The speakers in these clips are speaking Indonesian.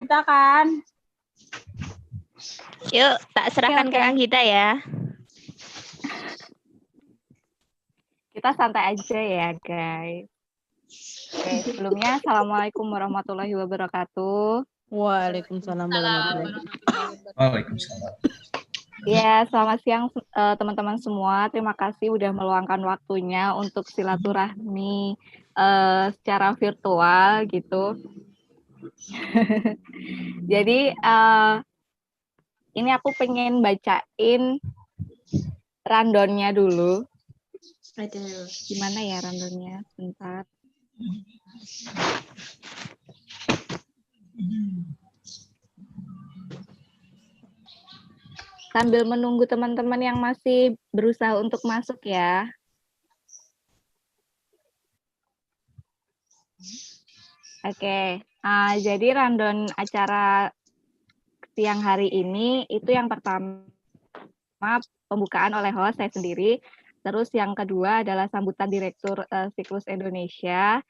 kita kan? Yuk, tak serahkan ke Anggita ya. Kita santai aja ya, guys. Oke, sebelumnya Assalamualaikum warahmatullahi wabarakatuh. Waalaikumsalam warahmatullahi wabarakatuh. Waalaikumsalam. Ya, selamat siang teman-teman semua. Terima kasih udah meluangkan waktunya untuk silaturahmi secara virtual gitu. Jadi ini aku pengen bacain rundown-nya dulu. Aduh, gimana ya rundown-nya? Bentar. Sambil menunggu teman-teman yang masih berusaha untuk masuk ya. Oke, jadi rundown acara siang hari ini itu yang pertama pembukaan oleh host saya sendiri. Terus yang kedua adalah sambutan Direktur Siklus Indonesia.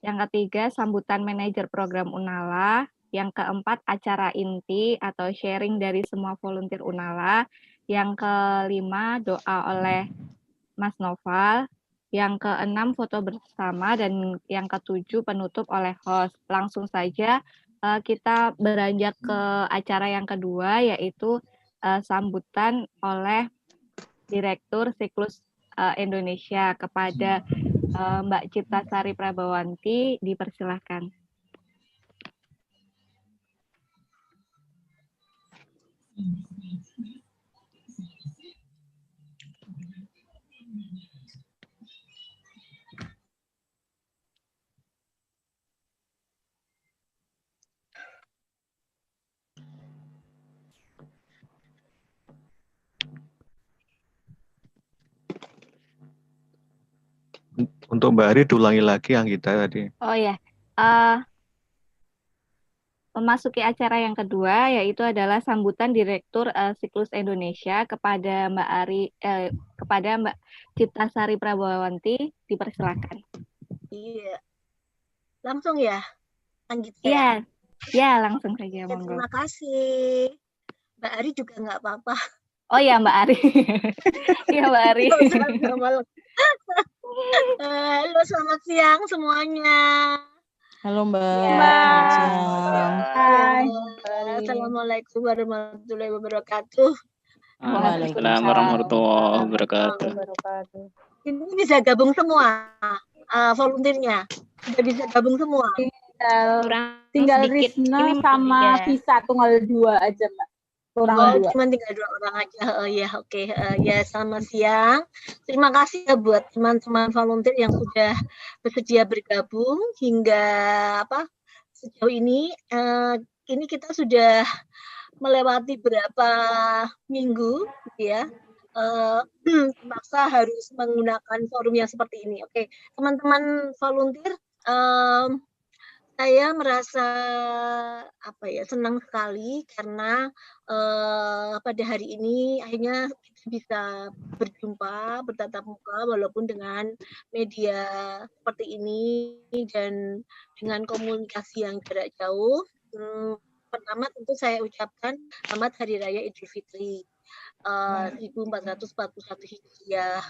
Yang ketiga sambutan manajer program Unala. Yang keempat acara inti atau sharing dari semua volunteer Unala. Yang kelima doa oleh Mas Noval. Yang keenam foto bersama dan yang ketujuh penutup oleh host. Langsung saja kita beranjak ke acara yang kedua yaitu sambutan oleh Direktur Siklus Indonesia kepada Mbak Cipta Sari Prabawanti, dipersilahkan. Untuk Mbak Ari diulangi lagi yang kita tadi. Oh ya, memasuki acara yang kedua yaitu adalah sambutan Direktur Siklus Indonesia kepada Mbak Ari, kepada Mbak Cipta Sari Prabawanti, dipersilakan. Iya, langsung ya, lanjut Iya, ya langsung saja. Ya, monggo. terima kasih. Mbak Ari juga nggak apa-apa. Oh ya Mbak Ari, iya Mbak Ari. Halo, selamat siang semuanya. Halo Mbak. Selamat siang. Hai. Assalamualaikum warahmatullahi wabarakatuh. Waalaikumsalam warahmatullahi wabarakatuh. Ini bisa gabung semua volunteernya, sudah bisa gabung semua. Tinggal Risna sama Visa tunggal 2 aja Mbak. Cuma tinggal 2 orang aja. Oh ya, oke. Ya, selamat siang. Terima kasih ya buat teman-teman volunteer yang sudah bersedia bergabung hingga sejauh ini. Ini kita sudah melewati berapa minggu, ya. Terpaksa harus menggunakan forum yang seperti ini. Oke, teman-teman volunteer. Saya merasa senang sekali karena pada hari ini akhirnya kita bisa berjumpa, bertatap muka walaupun dengan media seperti ini dan dengan komunikasi yang jarak jauh. Pertama tentu saya ucapkan selamat Hari Raya Idul Fitri 1441 Hijriah.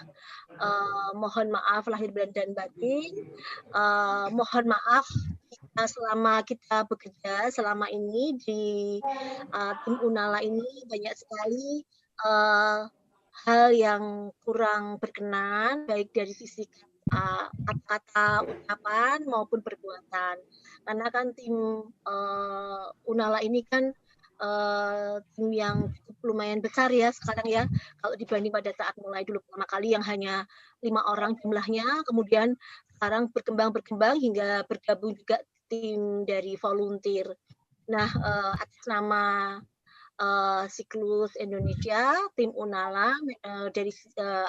Mohon maaf lahir dan batin. Mohon maaf selama kita bekerja selama ini di tim Unala ini banyak sekali hal yang kurang berkenan baik dari sisi kata-kata, ucapan maupun perbuatan. Karena kan tim Unala ini kan tim yang cukup lumayan besar ya sekarang ya, kalau dibanding pada saat mulai dulu pertama kali yang hanya 5 orang jumlahnya, kemudian sekarang berkembang hingga bergabung juga tim dari volunteer. Nah, atas nama Siklus Indonesia, tim Unala dari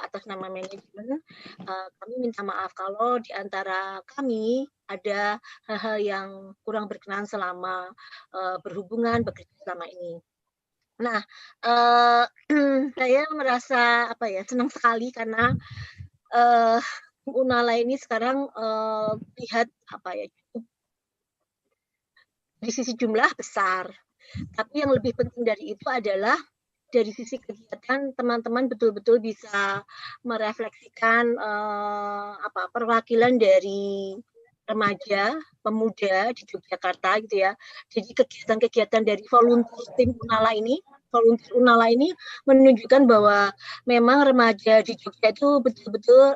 atas nama manajemen, kami minta maaf kalau di antara kami ada hal-hal yang kurang berkenan selama berhubungan bekerja selama ini. Nah, saya merasa senang sekali karena Unala ini sekarang lihat cukup dari sisi jumlah besar. Tapi yang lebih penting dari itu adalah dari sisi kegiatan teman-teman betul-betul bisa merefleksikan perwakilan dari remaja, pemuda di Yogyakarta gitu ya. Jadi kegiatan-kegiatan dari volunteer tim Unala ini menunjukkan bahwa memang remaja di Jogja itu betul-betul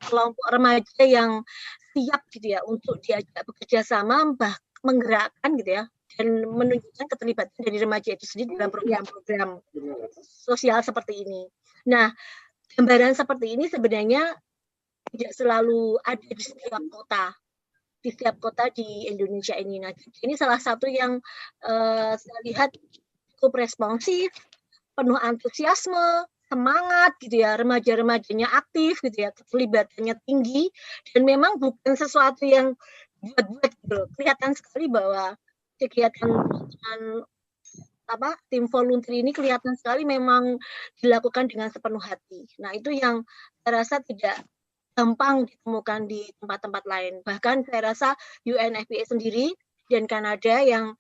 kelompok remaja yang siap gitu ya untuk diajak bekerja sama, menggerakkan gitu ya, dan menunjukkan keterlibatan dari remaja itu sendiri dalam program-program sosial seperti ini. Nah, gambaran seperti ini sebenarnya tidak selalu ada di setiap kota di Indonesia ini. Nah, ini salah satu yang saya lihat cukup responsif, penuh antusiasme, semangat gitu ya, remaja-remajanya aktif gitu ya, keterlibatannya tinggi, dan memang bukan sesuatu yang buat-buat gitu. Kelihatan sekali bahwa kegiatan tim volunteer ini kelihatan sekali memang dilakukan dengan sepenuh hati. Nah, itu yang saya rasa tidak gampang ditemukan di tempat-tempat lain. Bahkan saya rasa UNFPA sendiri dan Kanada yang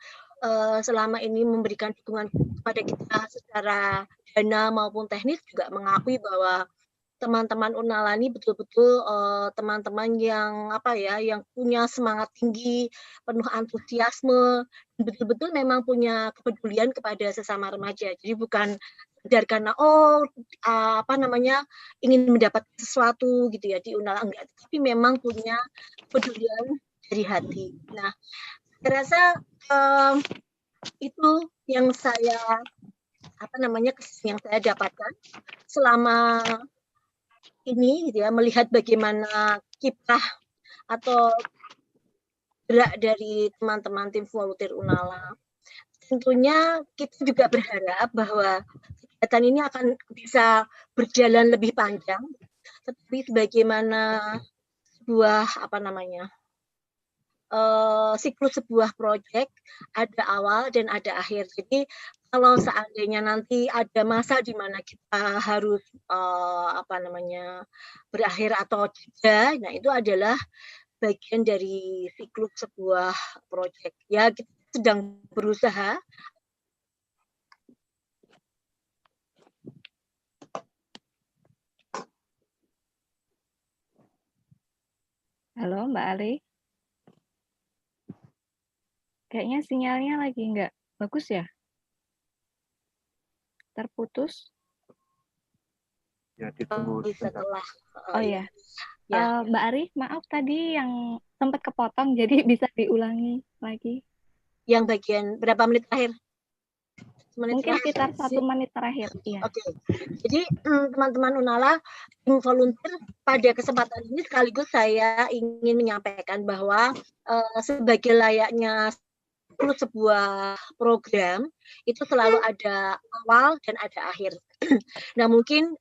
selama ini memberikan dukungan kepada kita secara dana maupun teknis juga mengakui bahwa teman-teman Unala ini betul-betul teman-teman yang yang punya semangat tinggi, penuh antusiasme, betul-betul memang punya kepedulian kepada sesama remaja. Jadi bukan sekedar karena ingin mendapat sesuatu gitu ya di Unala, enggak, tapi memang punya kepedulian dari hati. Nah, saya rasa itu yang saya yang saya dapatkan selama ini gitu ya, melihat bagaimana kiprah atau gerak dari teman-teman tim volunteer Unala. Tentunya kita juga berharap bahwa kegiatan ini akan bisa berjalan lebih panjang, tetapi sebagaimana sebuah siklus sebuah proyek ada awal dan ada akhir. Jadi kalau seandainya nanti ada masa di mana kita harus berakhir atau jeda, nah itu adalah bagian dari siklus sebuah proyek. Ya, kita sedang berusaha. Halo Mbak Ali. Kayaknya sinyalnya lagi nggak bagus ya? Terputus? Ya, ditunggu Setelah. Oh ya. Mbak Ari, maaf tadi yang sempat kepotong, jadi bisa diulangi lagi. Yang bagian berapa menit terakhir? Mungkin sekitar 1 menit terakhir. Iya. Oke. Jadi teman-teman Unala, tim volunteer, pada kesempatan ini sekaligus saya ingin menyampaikan bahwa sebagai layaknya sebuah program itu selalu ada awal dan ada akhir. Nah, mungkin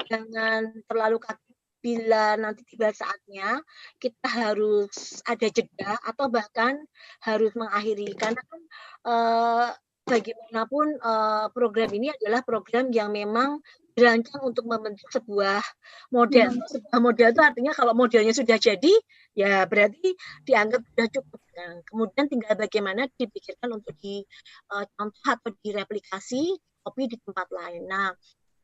jangan terlalu kaget bila nanti tiba saatnya kita harus ada jeda atau bahkan harus mengakhiri, karena kan bagaimanapun program ini adalah program yang memang dirancang untuk membentuk sebuah model. Sebuah model itu artinya kalau modelnya sudah jadi, ya berarti dianggap sudah cukup. Nah, kemudian tinggal bagaimana dipikirkan untuk dicontoh atau direplikasi, copy di tempat lain. Nah,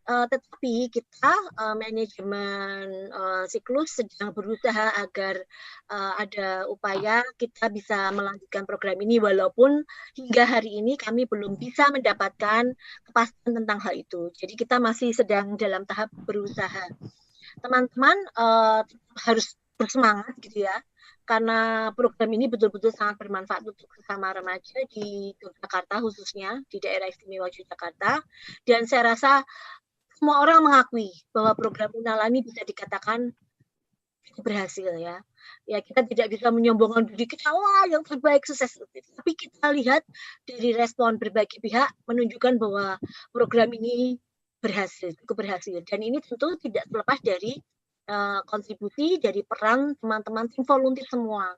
tetapi kita manajemen siklus sedang berusaha agar ada upaya kita bisa melanjutkan program ini, walaupun hingga hari ini kami belum bisa mendapatkan kepastian tentang hal itu. Jadi kita masih sedang dalam tahap berusaha. Teman-teman harus bersemangat gitu ya, karena program ini betul-betul sangat bermanfaat untuk sesama remaja di Yogyakarta, khususnya di daerah istimewa Yogyakarta. Dan saya rasa semua orang mengakui bahwa program Unala ini bisa dikatakan berhasil ya. Ya, kita tidak bisa menyombongkan diri kita yang terbaik, sukses. Tapi kita lihat dari respon berbagai pihak menunjukkan bahwa program ini cukup berhasil. Dan ini tentu tidak terlepas dari kontribusi dari peran teman-teman tim volunteer semua.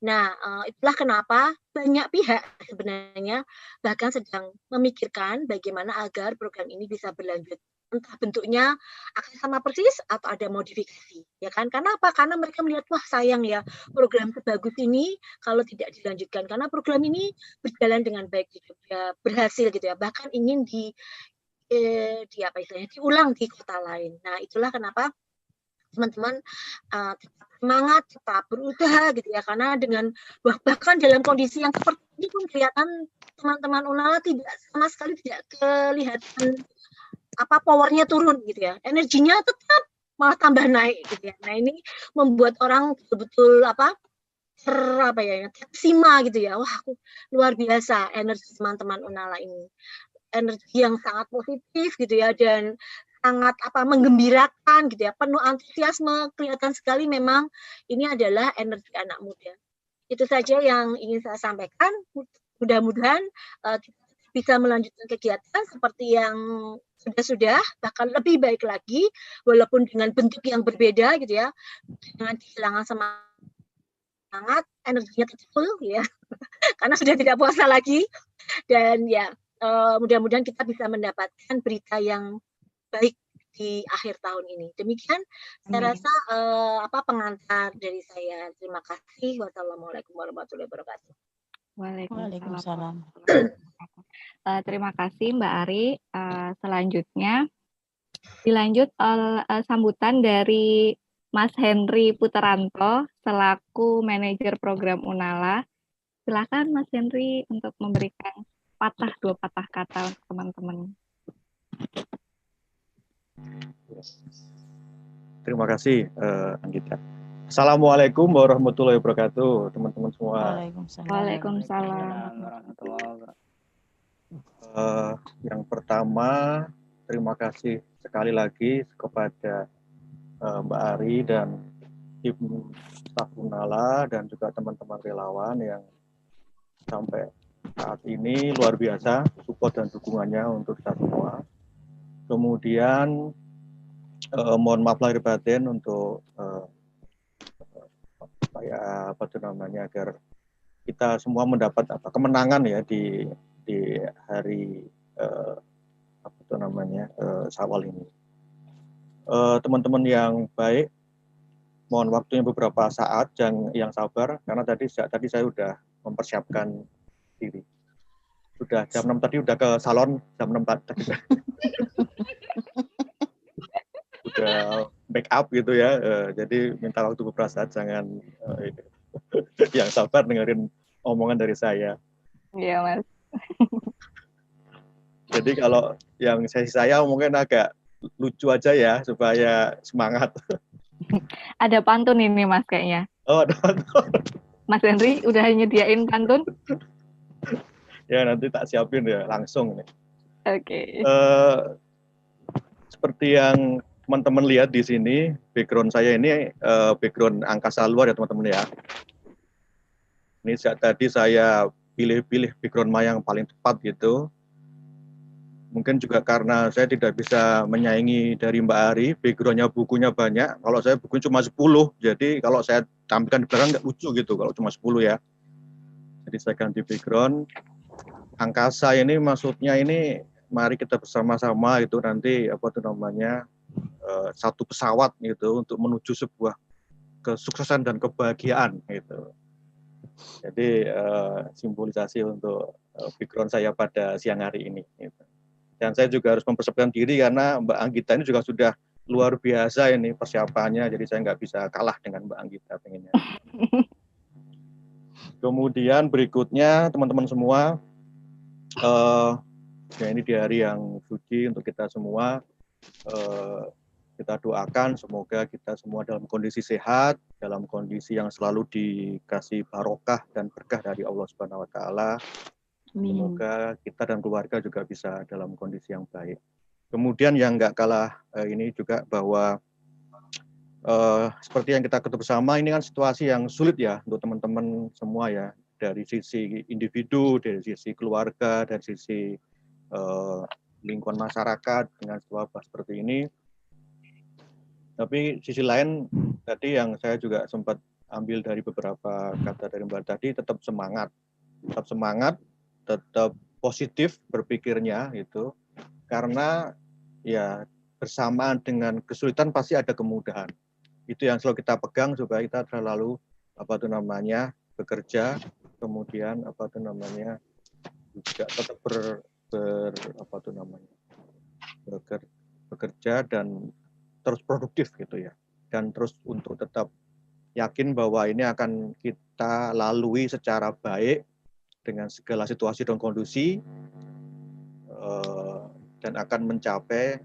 Nah, itulah kenapa banyak pihak sebenarnya bahkan sedang memikirkan bagaimana agar program ini bisa berlanjut. entah bentuknya akan sama persis atau ada modifikasi, ya kan? Karena apa? Karena mereka melihat, wah sayang ya program sebagus ini kalau tidak dilanjutkan, karena program ini berjalan dengan baik gitu ya, berhasil gitu ya, bahkan ingin di apa istilahnya diulang di kota lain. Nah itulah kenapa teman-teman tetap semangat, tetap berusaha gitu ya, karena dengan bahkan dalam kondisi yang seperti ini pun kelihatan teman-teman Unala tidak sama sekali tidak kelihatan powernya turun gitu ya, energinya tetap malah tambah naik gitu ya. Nah ini membuat orang betul-betul terkesima gitu ya. Wah, luar biasa energi teman-teman Unala ini, energi yang sangat positif gitu ya, dan sangat menggembirakan gitu ya, penuh antusiasme, kelihatan sekali memang ini adalah energi anak muda. Itu saja yang ingin saya sampaikan. Mudah-mudahan kita bisa melanjutkan kegiatan seperti yang sudah, bahkan lebih baik lagi, walaupun dengan bentuk yang berbeda gitu ya, dengan kehilangan semangat, energinya full ya, karena sudah tidak puasa lagi, dan ya mudah-mudahan kita bisa mendapatkan berita yang baik di akhir tahun ini. Demikian saya rasa pengantar dari saya. Terima kasih. Wassalamualaikum warahmatullahi wabarakatuh. Waalaikumsalam. Terima kasih Mbak Ari. Selanjutnya dilanjut sambutan dari Mas Henry Puteranto selaku manajer program Unala. Silakan Mas Henry untuk memberikan dua patah kata untuk teman-teman. Terima kasih Anggita. Assalamualaikum warahmatullahi wabarakatuh, teman-teman semua. Waalaikumsalam. Yang pertama, terima kasih sekali lagi kepada Mbak Ari dan tim staf Unala dan juga teman-teman relawan yang sampai saat ini luar biasa support dan dukungannya untuk kita semua. Kemudian mohon maaf lahir batin untuk agar kita semua mendapat kemenangan ya di hari Syawal ini. Teman-teman yang baik, mohon waktunya beberapa saat yang sabar, karena tadi saya sudah mempersiapkan diri. Sudah jam 6 tadi udah ke salon, jam 6 tadi udah make up gitu ya, jadi minta waktu beberapa saat, jangan yang sabar dengerin omongan dari saya. Iya Mas. Jadi kalau yang sesi saya mungkin agak lucu aja ya supaya semangat. Ada pantun ini Mas kayaknya. Oh, ada pantun. Mas Henry udah nyediain pantun? Ya nanti tak siapin ya langsung nih. Oke. Seperti yang teman-teman lihat di sini, background saya ini background angkasa luar ya teman-teman ya. Ini tadi saya pilih-pilih background yang paling tepat gitu. Mungkin juga karena saya tidak bisa menyaingi dari Mbak Ari, backgroundnya bukunya banyak. Kalau saya bukunya cuma 10, jadi kalau saya tampilkan di belakang nggak lucu gitu kalau cuma 10 ya. Jadi saya ganti background. Angkasa ini maksudnya ini mari kita bersama-sama itu nanti satu pesawat gitu untuk menuju sebuah kesuksesan dan kebahagiaan gitu. Jadi simbolisasi untuk background saya pada siang hari ini gitu. Dan saya juga harus mempersiapkan diri karena Mbak Anggita ini juga sudah luar biasa ini persiapannya, jadi saya nggak bisa kalah dengan Mbak Anggita pengennya. Kemudian berikutnya teman-teman semua, ya ini di hari yang suci untuk kita semua, kita doakan semoga kita semua dalam kondisi sehat, dalam kondisi yang selalu dikasih barokah dan berkah dari Allah Subhanahu wa taala. Semoga kita dan keluarga juga bisa dalam kondisi yang baik. Kemudian yang nggak kalah ini juga bahwa seperti yang kita ketahui bersama, ini kan situasi yang sulit ya untuk teman-teman semua ya, dari sisi individu, dari sisi keluarga, dari sisi lingkungan masyarakat dengan wabah seperti ini. Tapi sisi lain tadi yang saya juga sempat ambil dari beberapa kata dari Mbak tadi, tetap semangat, tetap positif berpikirnya gitu, karena ya bersamaan dengan kesulitan pasti ada kemudahan. Itu yang selalu kita pegang supaya kita selalu bekerja, kemudian juga tetap bekerja dan terus produktif gitu ya, dan terus untuk tetap yakin bahwa ini akan kita lalui secara baik dengan segala situasi dan kondisi, dan akan mencapai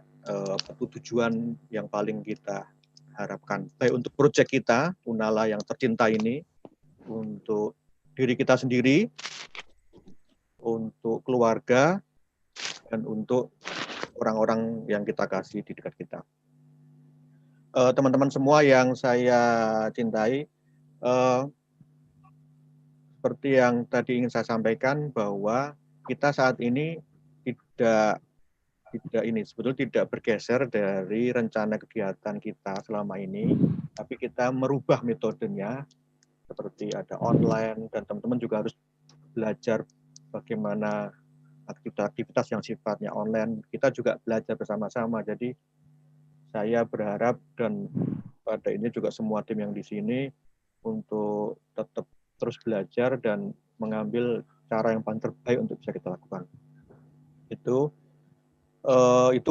tujuan yang paling kita harapkan, baik untuk proyek kita Unala yang tercinta ini, untuk diri kita sendiri, untuk keluarga, dan untuk orang-orang yang kita kasih di dekat kita. Teman-teman semua yang saya cintai, seperti yang tadi ingin saya sampaikan bahwa kita saat ini sebetulnya tidak bergeser dari rencana kegiatan kita selama ini, tapi kita merubah metodenya, seperti ada online, dan teman-teman juga harus belajar bagaimana aktivitas yang sifatnya online. Kita juga belajar bersama-sama. Jadi saya berharap dan pada ini juga semua tim yang di sini untuk tetap terus belajar dan mengambil cara yang paling terbaik untuk bisa kita lakukan. Itu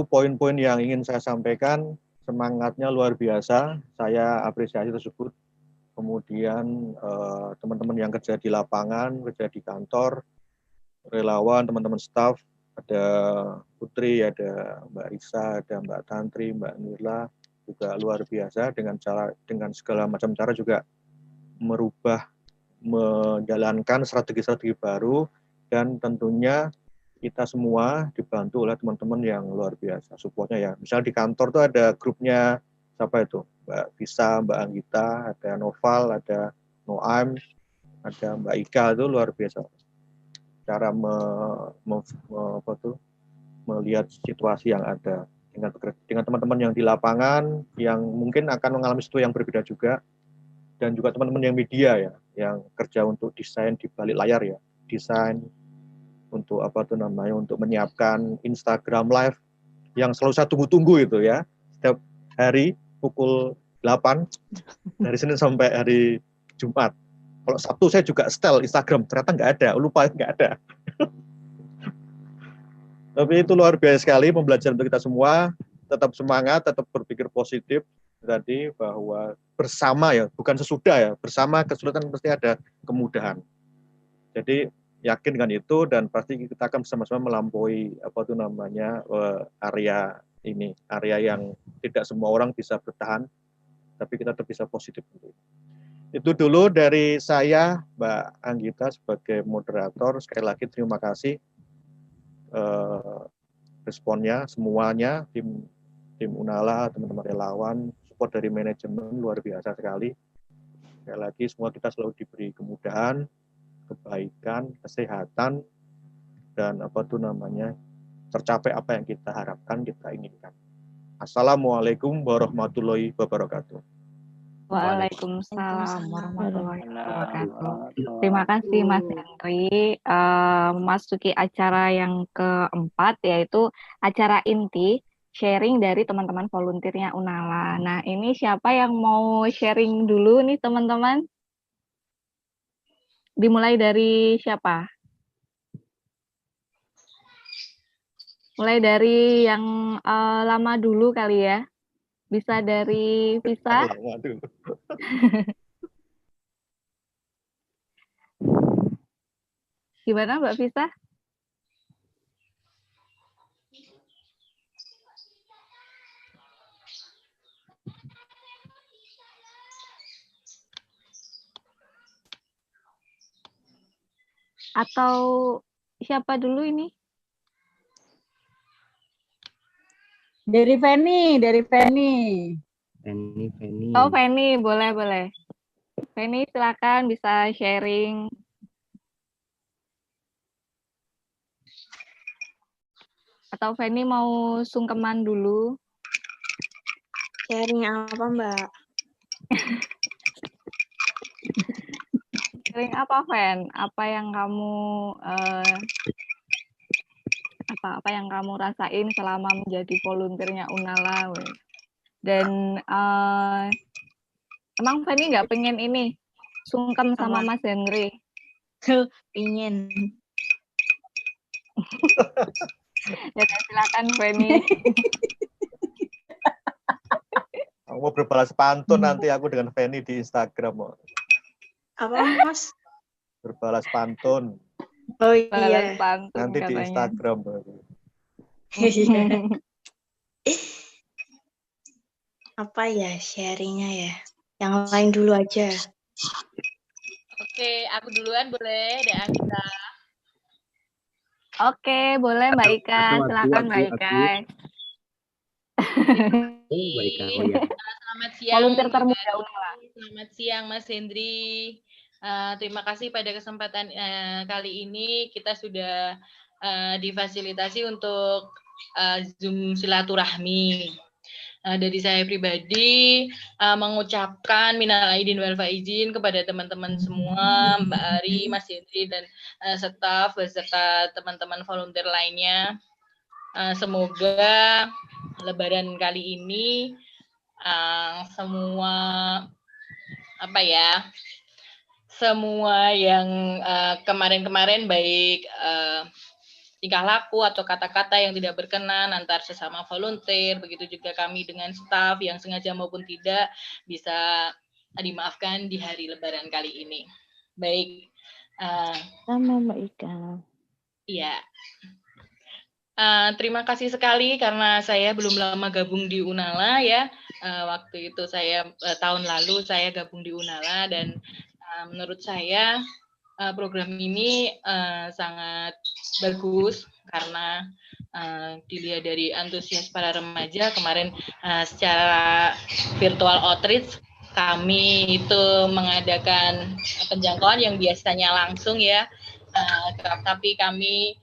poin-poin yang ingin saya sampaikan. Semangatnya luar biasa, saya apresiasi tersebut. Kemudian teman-teman yang kerja di lapangan, kerja di kantor, relawan, teman-teman staf, ada Putri, ada Mbak Risa, ada Mbak Tantri, Mbak Nirla, juga luar biasa dengan segala macam cara juga menjalankan strategi-strategi baru, dan tentunya kita semua dibantu oleh teman-teman yang luar biasa supportnya ya. Misal di kantor tuh ada grupnya siapa itu? Mbak Visa, Mbak Anggita, ada Noval, ada Noam, ada Mbak Ika, itu luar biasa. Cara melihat situasi yang ada dengan teman-teman yang di lapangan yang mungkin akan mengalami situasi yang berbeda juga, dan juga teman-teman yang media ya, yang kerja untuk desain di balik layar ya, desain untuk untuk menyiapkan Instagram Live yang selalu saya tunggu-tunggu itu ya, setiap hari pukul 8 dari Senin sampai hari Jumat. Kalau Sabtu saya juga setel Instagram, ternyata nggak ada, lupa nggak ada. Tapi itu luar biasa sekali pembelajaran untuk kita semua. Tetap semangat, tetap berpikir positif tadi, bahwa bersama ya, bukan sesudah ya, bersama kesulitan pasti ada kemudahan. Jadi yakin dengan itu, dan pasti kita akan bersama-sama melampaui area yang tidak semua orang bisa bertahan, tapi kita tetap bisa positif. Itu dulu dari saya, Mbak Anggita, sebagai moderator. Sekali lagi terima kasih responnya semuanya, tim Unala, teman-teman relawan, support dari manajemen luar biasa sekali. Sekali lagi semua kita selalu diberi kemudahan, kebaikan, kesehatan, dan tercapai apa yang kita harapkan, kita inginkan. Assalamualaikum warahmatullahi wabarakatuh. Waalaikumsalam warahmatullahi wabarakatuh. Terima kasih Mas Henry. Memasuki acara yang keempat, yaitu acara inti, sharing dari teman-teman volunteernya Unala. Nah, ini siapa yang mau sharing dulu nih teman-teman? Dimulai dari siapa? Mulai dari yang lama dulu kali ya. Bisa dari Visa. Gimana Mbak Visa? Atau siapa dulu ini? Dari Feni. Oh, Feni, boleh. Feni, silakan bisa sharing. Atau Feni mau sungkeman dulu? Sharing apa, Mbak? Sharing apa, Fen? Apa yang kamu apa yang kamu rasain selama menjadi volunteernya Unala. Dan emang Fanny nggak pengen ini sungkem sama Mas Henry? Ingin. Ya, silakan Fanny. Aku mau berbalas pantun nanti aku dengan Fanny di Instagram. Apa Mas? Berbalas pantun. Oh Balas iya. pantun Nanti di katanya. Instagram. Apa ya sharingnya ya? Yang lain dulu aja. Oke, aku duluan boleh, Dek Anggita. Oke, boleh Mbak Ika. Silakan Mbak Ika. Mbak Ika, oh ya. Selamat siang. Volunteer termuda Unala. Selamat siang Mas Hendri. Terima kasih pada kesempatan kali ini kita sudah difasilitasi untuk Zoom silaturahmi. Dari saya pribadi mengucapkan minal aidin wal faizin kepada teman-teman semua, Mbak Ari, Mas Hendri, dan staf beserta teman-teman volunteer lainnya. Semoga Lebaran kali ini semua semua yang kemarin-kemarin baik tingkah laku atau kata-kata yang tidak berkenan antar sesama volunteer, begitu juga kami dengan staf yang sengaja maupun tidak bisa dimaafkan di hari Lebaran kali ini. Baik. Sama Mbak Ika. Iya. Terima kasih sekali karena saya belum lama gabung di Unala ya. Waktu itu saya tahun lalu saya gabung di Unala dan menurut saya program ini sangat bagus karena dilihat dari antusias para remaja kemarin secara virtual outreach kami itu mengadakan penjangkauan yang biasanya langsung ya, tapi kami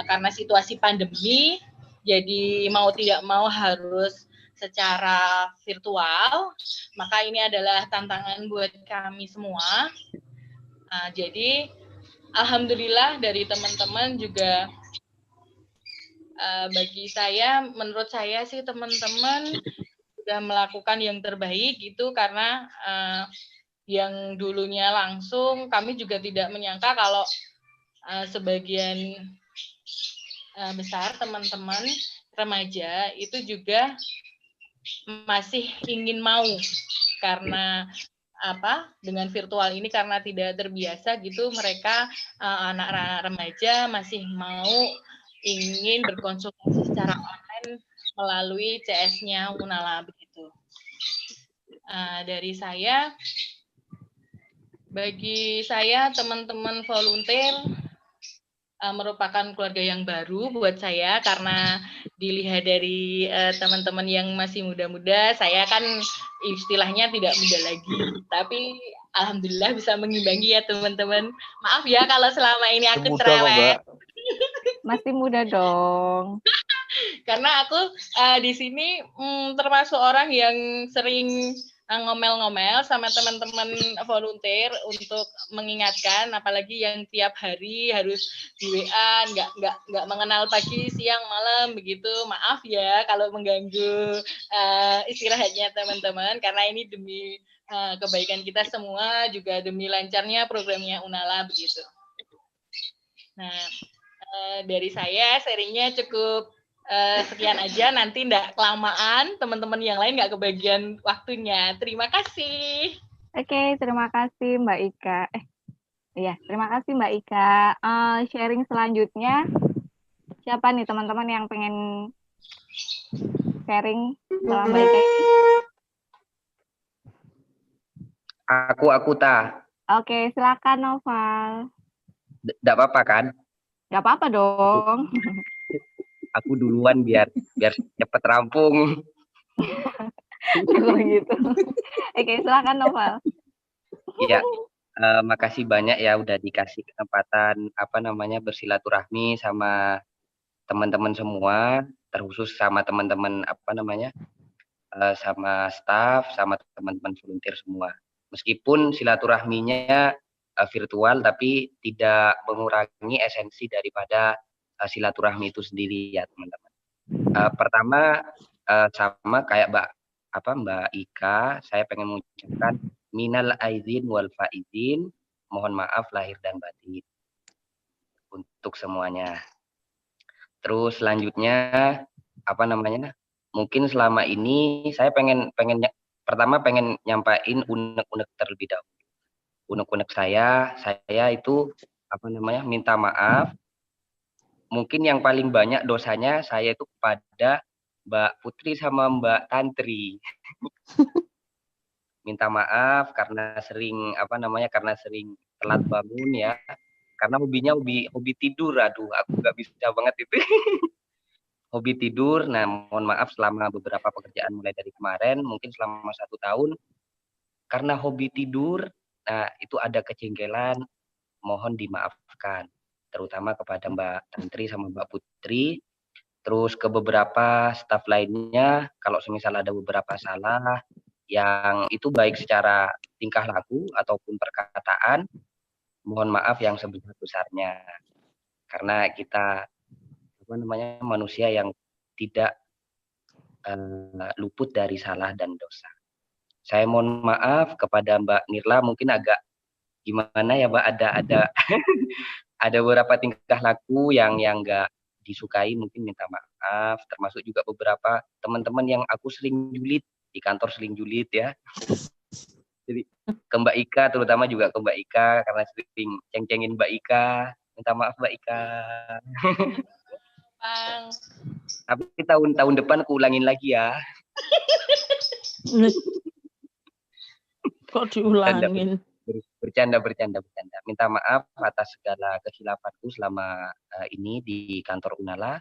karena situasi pandemi jadi mau tidak mau harus secara virtual, maka ini adalah tantangan buat kami semua. Jadi alhamdulillah dari teman-teman juga bagi saya, menurut saya sih teman-teman sudah melakukan yang terbaik gitu karena yang dulunya langsung kami juga tidak menyangka kalau sebagian besar teman-teman remaja itu juga masih ingin mau karena dengan virtual ini karena tidak terbiasa gitu mereka anak-anak remaja masih mau ingin berkonsultasi secara online melalui CS-nya Unala begitu. Dari saya, bagi saya teman-teman volunteer merupakan keluarga yang baru buat saya karena dilihat dari teman-teman yang masih muda-muda, saya kan istilahnya tidak muda lagi, tapi alhamdulillah bisa mengimbangi ya teman-teman. Maaf ya kalau selama ini aku cerewet. Masih muda dong. Karena aku di sini termasuk orang yang sering ngomel-ngomel sama teman-teman volunteer untuk mengingatkan, apalagi yang tiap hari harus di WA, nggak mengenal pagi, siang, malam begitu. Maaf ya kalau mengganggu istirahatnya teman-teman, karena ini demi kebaikan kita semua, juga demi lancarnya programnya Unala begitu. Nah, dari saya sharingnya cukup sekian aja, nanti nggak kelamaan, teman-teman yang lain nggak kebagian waktunya. Terima kasih. Oke, terima kasih Mbak Ika. Terima kasih Mbak Ika. Sharing selanjutnya, siapa nih teman-teman yang pengen sharing setelah Mbak Ika ini? Aku ta. Oke, silakan Noval. Nggak apa-apa kan? Nggak apa-apa dong. Aku duluan biar cepat rampung. Gitu. Oke, silakan Noval. Iya, makasih banyak ya udah dikasih kesempatan bersilaturahmi sama teman-teman semua, terkhusus sama teman-teman sama staf, sama teman-teman volunteer semua. Meskipun silaturahminya virtual, tapi tidak mengurangi esensi daripada silaturahmi itu sendiri ya teman-teman. Pertama sama kayak Mbak Ika, saya pengen mengucapkan minal aizin wal faizin, mohon maaf lahir dan batin untuk semuanya. Terus selanjutnya mungkin selama ini saya pertama pengen nyampain unek-unek terlebih dahulu. Unek-unek saya itu minta maaf. Mungkin yang paling banyak dosanya saya itu kepada Mbak Putri sama Mbak Tantri. Minta maaf karena sering telat bangun ya. Karena hobinya hobi tidur. Aduh, aku nggak bisa banget itu. Hobi tidur. Nah, mohon maaf selama beberapa pekerjaan mulai dari kemarin, mungkin selama 1 tahun, karena hobi tidur, nah itu ada kejengkelan, mohon dimaafkan. Terutama kepada Mbak Tantri sama Mbak Putri. Terus ke beberapa staf lainnya, kalau semisal ada beberapa salah, yang itu baik secara tingkah laku ataupun perkataan, mohon maaf yang sebesar-besarnya. Karena kita manusia yang tidak luput dari salah dan dosa. Saya mohon maaf kepada Mbak Nirla, mungkin agak gimana ya Mbak, ada ada beberapa tingkah laku yang enggak disukai, mungkin minta maaf. Termasuk juga beberapa teman-teman yang aku sering julid di kantor, sering julid ya. Jadi ke Mbak Ika, terutama juga ke Mbak Ika, karena sering ceng-cengin Mbak Ika. Minta maaf Mbak Ika. Bang. Tapi tahun depan aku ulangin lagi ya. Kok diulangin? Bercanda. Minta maaf atas segala kesilapanku selama ini di kantor Unala.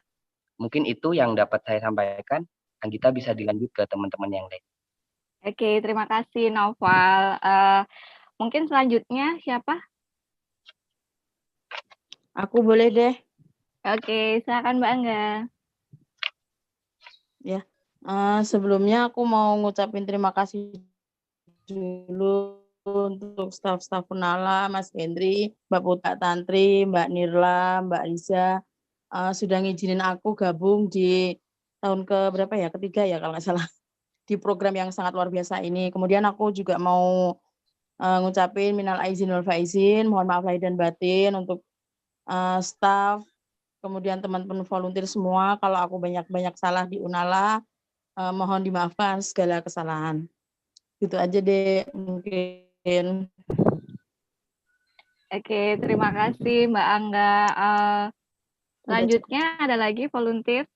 Mungkin itu yang dapat saya sampaikan. Anggita bisa dilanjut ke teman-teman yang lain. Oke, terima kasih Noval. Mungkin selanjutnya siapa? Aku boleh deh. Oke, silakan Mbak Angga. Ya, sebelumnya aku mau ngucapin terima kasih dulu untuk staf-staf Unala, Mas Hendri, Mbak Putra Tantri, Mbak Nirla, Mbak Riza, sudah ngizinin aku gabung di tahun keberapa ya, ketiga ya kalau nggak salah, di program yang sangat luar biasa ini. Kemudian aku juga mau ngucapin minal aizin wal faizin, mohon maaf lahir dan batin untuk staf, kemudian teman-teman volunteer semua, kalau aku banyak salah di Unala, mohon dimaafkan segala kesalahan. Gitu aja deh mungkin. Oke, terima kasih Mbak Angga. Selanjutnya ada lagi volunteer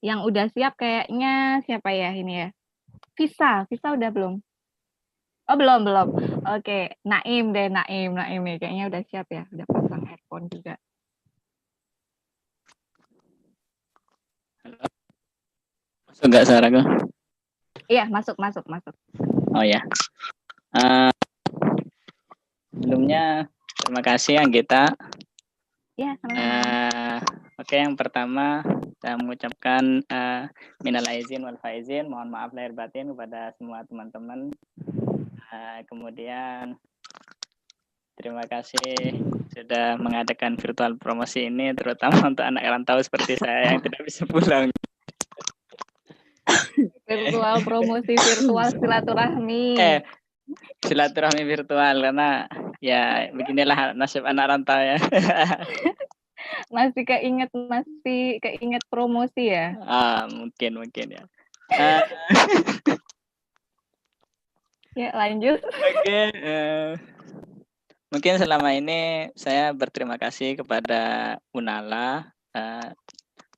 yang udah siap kayaknya, siapa ya ini ya? Visa udah belum? Oh belum. Oke, Naim deh, Naim ya, kayaknya udah siap ya, udah pasang earphone juga. Masuk nggak suaraku? Iya, masuk. Oh ya. Sebelumnya terima kasih Anggita. Ya, sama-sama. Oke, yang pertama saya mengucapkan minal aizin wal faizin, mohon maaf lahir batin kepada semua teman-teman. Kemudian terima kasih sudah mengadakan virtual promosi ini, terutama untuk anak rantau seperti saya yang tidak bisa pulang. Virtual promosi, virtual silaturahmi. Silaturahmi virtual, karena ya beginilah nasib anak rantau ya. Masih keinget promosi ya? Mungkin ya. Ya, lanjut. Oke. Mungkin selama ini saya berterima kasih kepada Unala,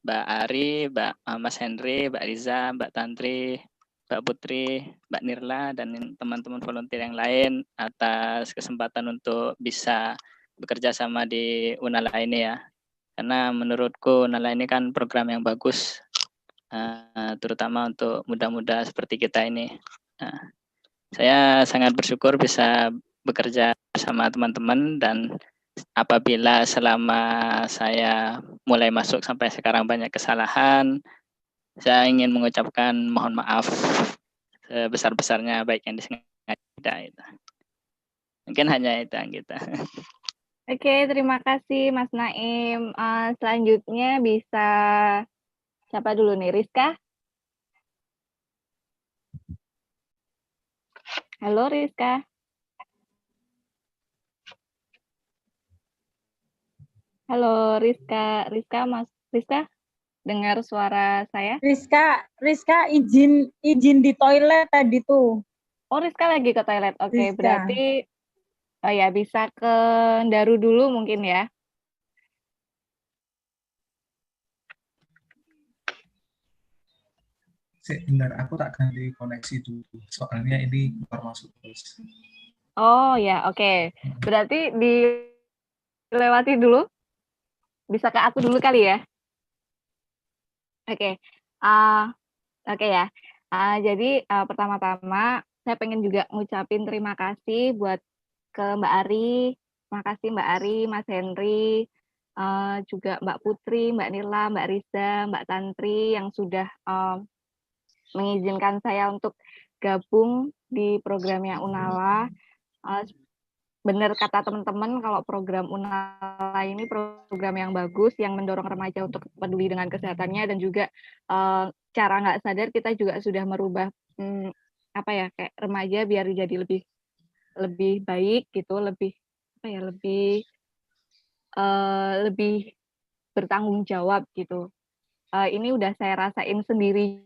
Mbak Ari, Mas Henry, Mbak Riza, Mbak Tantri, Mbak Putri, Mbak Nirla, dan teman-teman volunteer yang lain atas kesempatan untuk bisa bekerja sama di Unala ini ya. Karena menurutku Unala ini kan program yang bagus, terutama untuk muda-muda seperti kita ini. Saya sangat bersyukur bisa bekerja bersama teman-teman, dan apabila selama saya mulai masuk sampai sekarang banyak kesalahan, saya ingin mengucapkan mohon maaf sebesar-besarnya, baik yang disengaja tidak. Mungkin hanya itu Anggita. Oke, terima kasih Mas Naim. Selanjutnya bisa siapa dulu nih, Rizka? Halo Rizka. Halo Rizka, Mas Rizka, dengar suara saya? Rizka izin di toilet tadi tuh. Oh, Rizka lagi ke toilet. Oke, Rizka. berarti oh ya bisa ke Daru dulu mungkin ya. Bentar, aku tak ganti koneksi dulu. Soalnya ini keluar masuk terus. Oh ya, oke. Berarti dilewati dulu. Bisa ke aku dulu kali ya. Oke. Oke ya. Jadi pertama-tama saya pengen juga ngucapin terima kasih buat ke Mbak Ari. Terima kasih Mbak Ari, Mas Henry, juga Mbak Putri, Mbak Nila, Mbak Riza, Mbak Tantri yang sudah mengizinkan saya untuk gabung di programnya Unala. Benar kata teman-teman kalau program Unala ini program yang bagus yang mendorong remaja untuk peduli dengan kesehatannya dan juga cara nggak sadar kita juga sudah merubah apa ya kayak remaja biar jadi lebih baik gitu, lebih apa ya lebih bertanggung jawab gitu. Ini udah saya rasain sendiri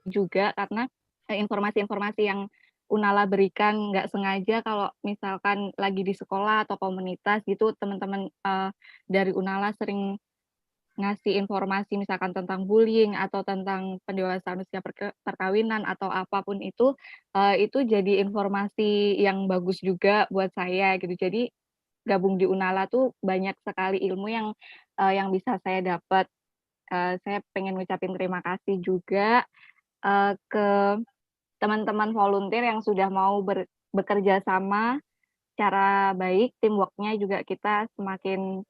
juga karena informasi-informasi yang Unala berikan nggak sengaja kalau misalkan lagi di sekolah atau komunitas gitu teman-teman dari Unala sering ngasih informasi misalkan tentang bullying atau tentang pendewasaan usia perkawinan atau apapun itu jadi informasi yang bagus juga buat saya gitu. Jadi gabung di Unala tuh banyak sekali ilmu yang bisa saya dapat. Saya pengen ngucapin terima kasih juga ke teman-teman volunteer yang sudah mau bekerja sama secara baik, teamwork-nya juga kita semakin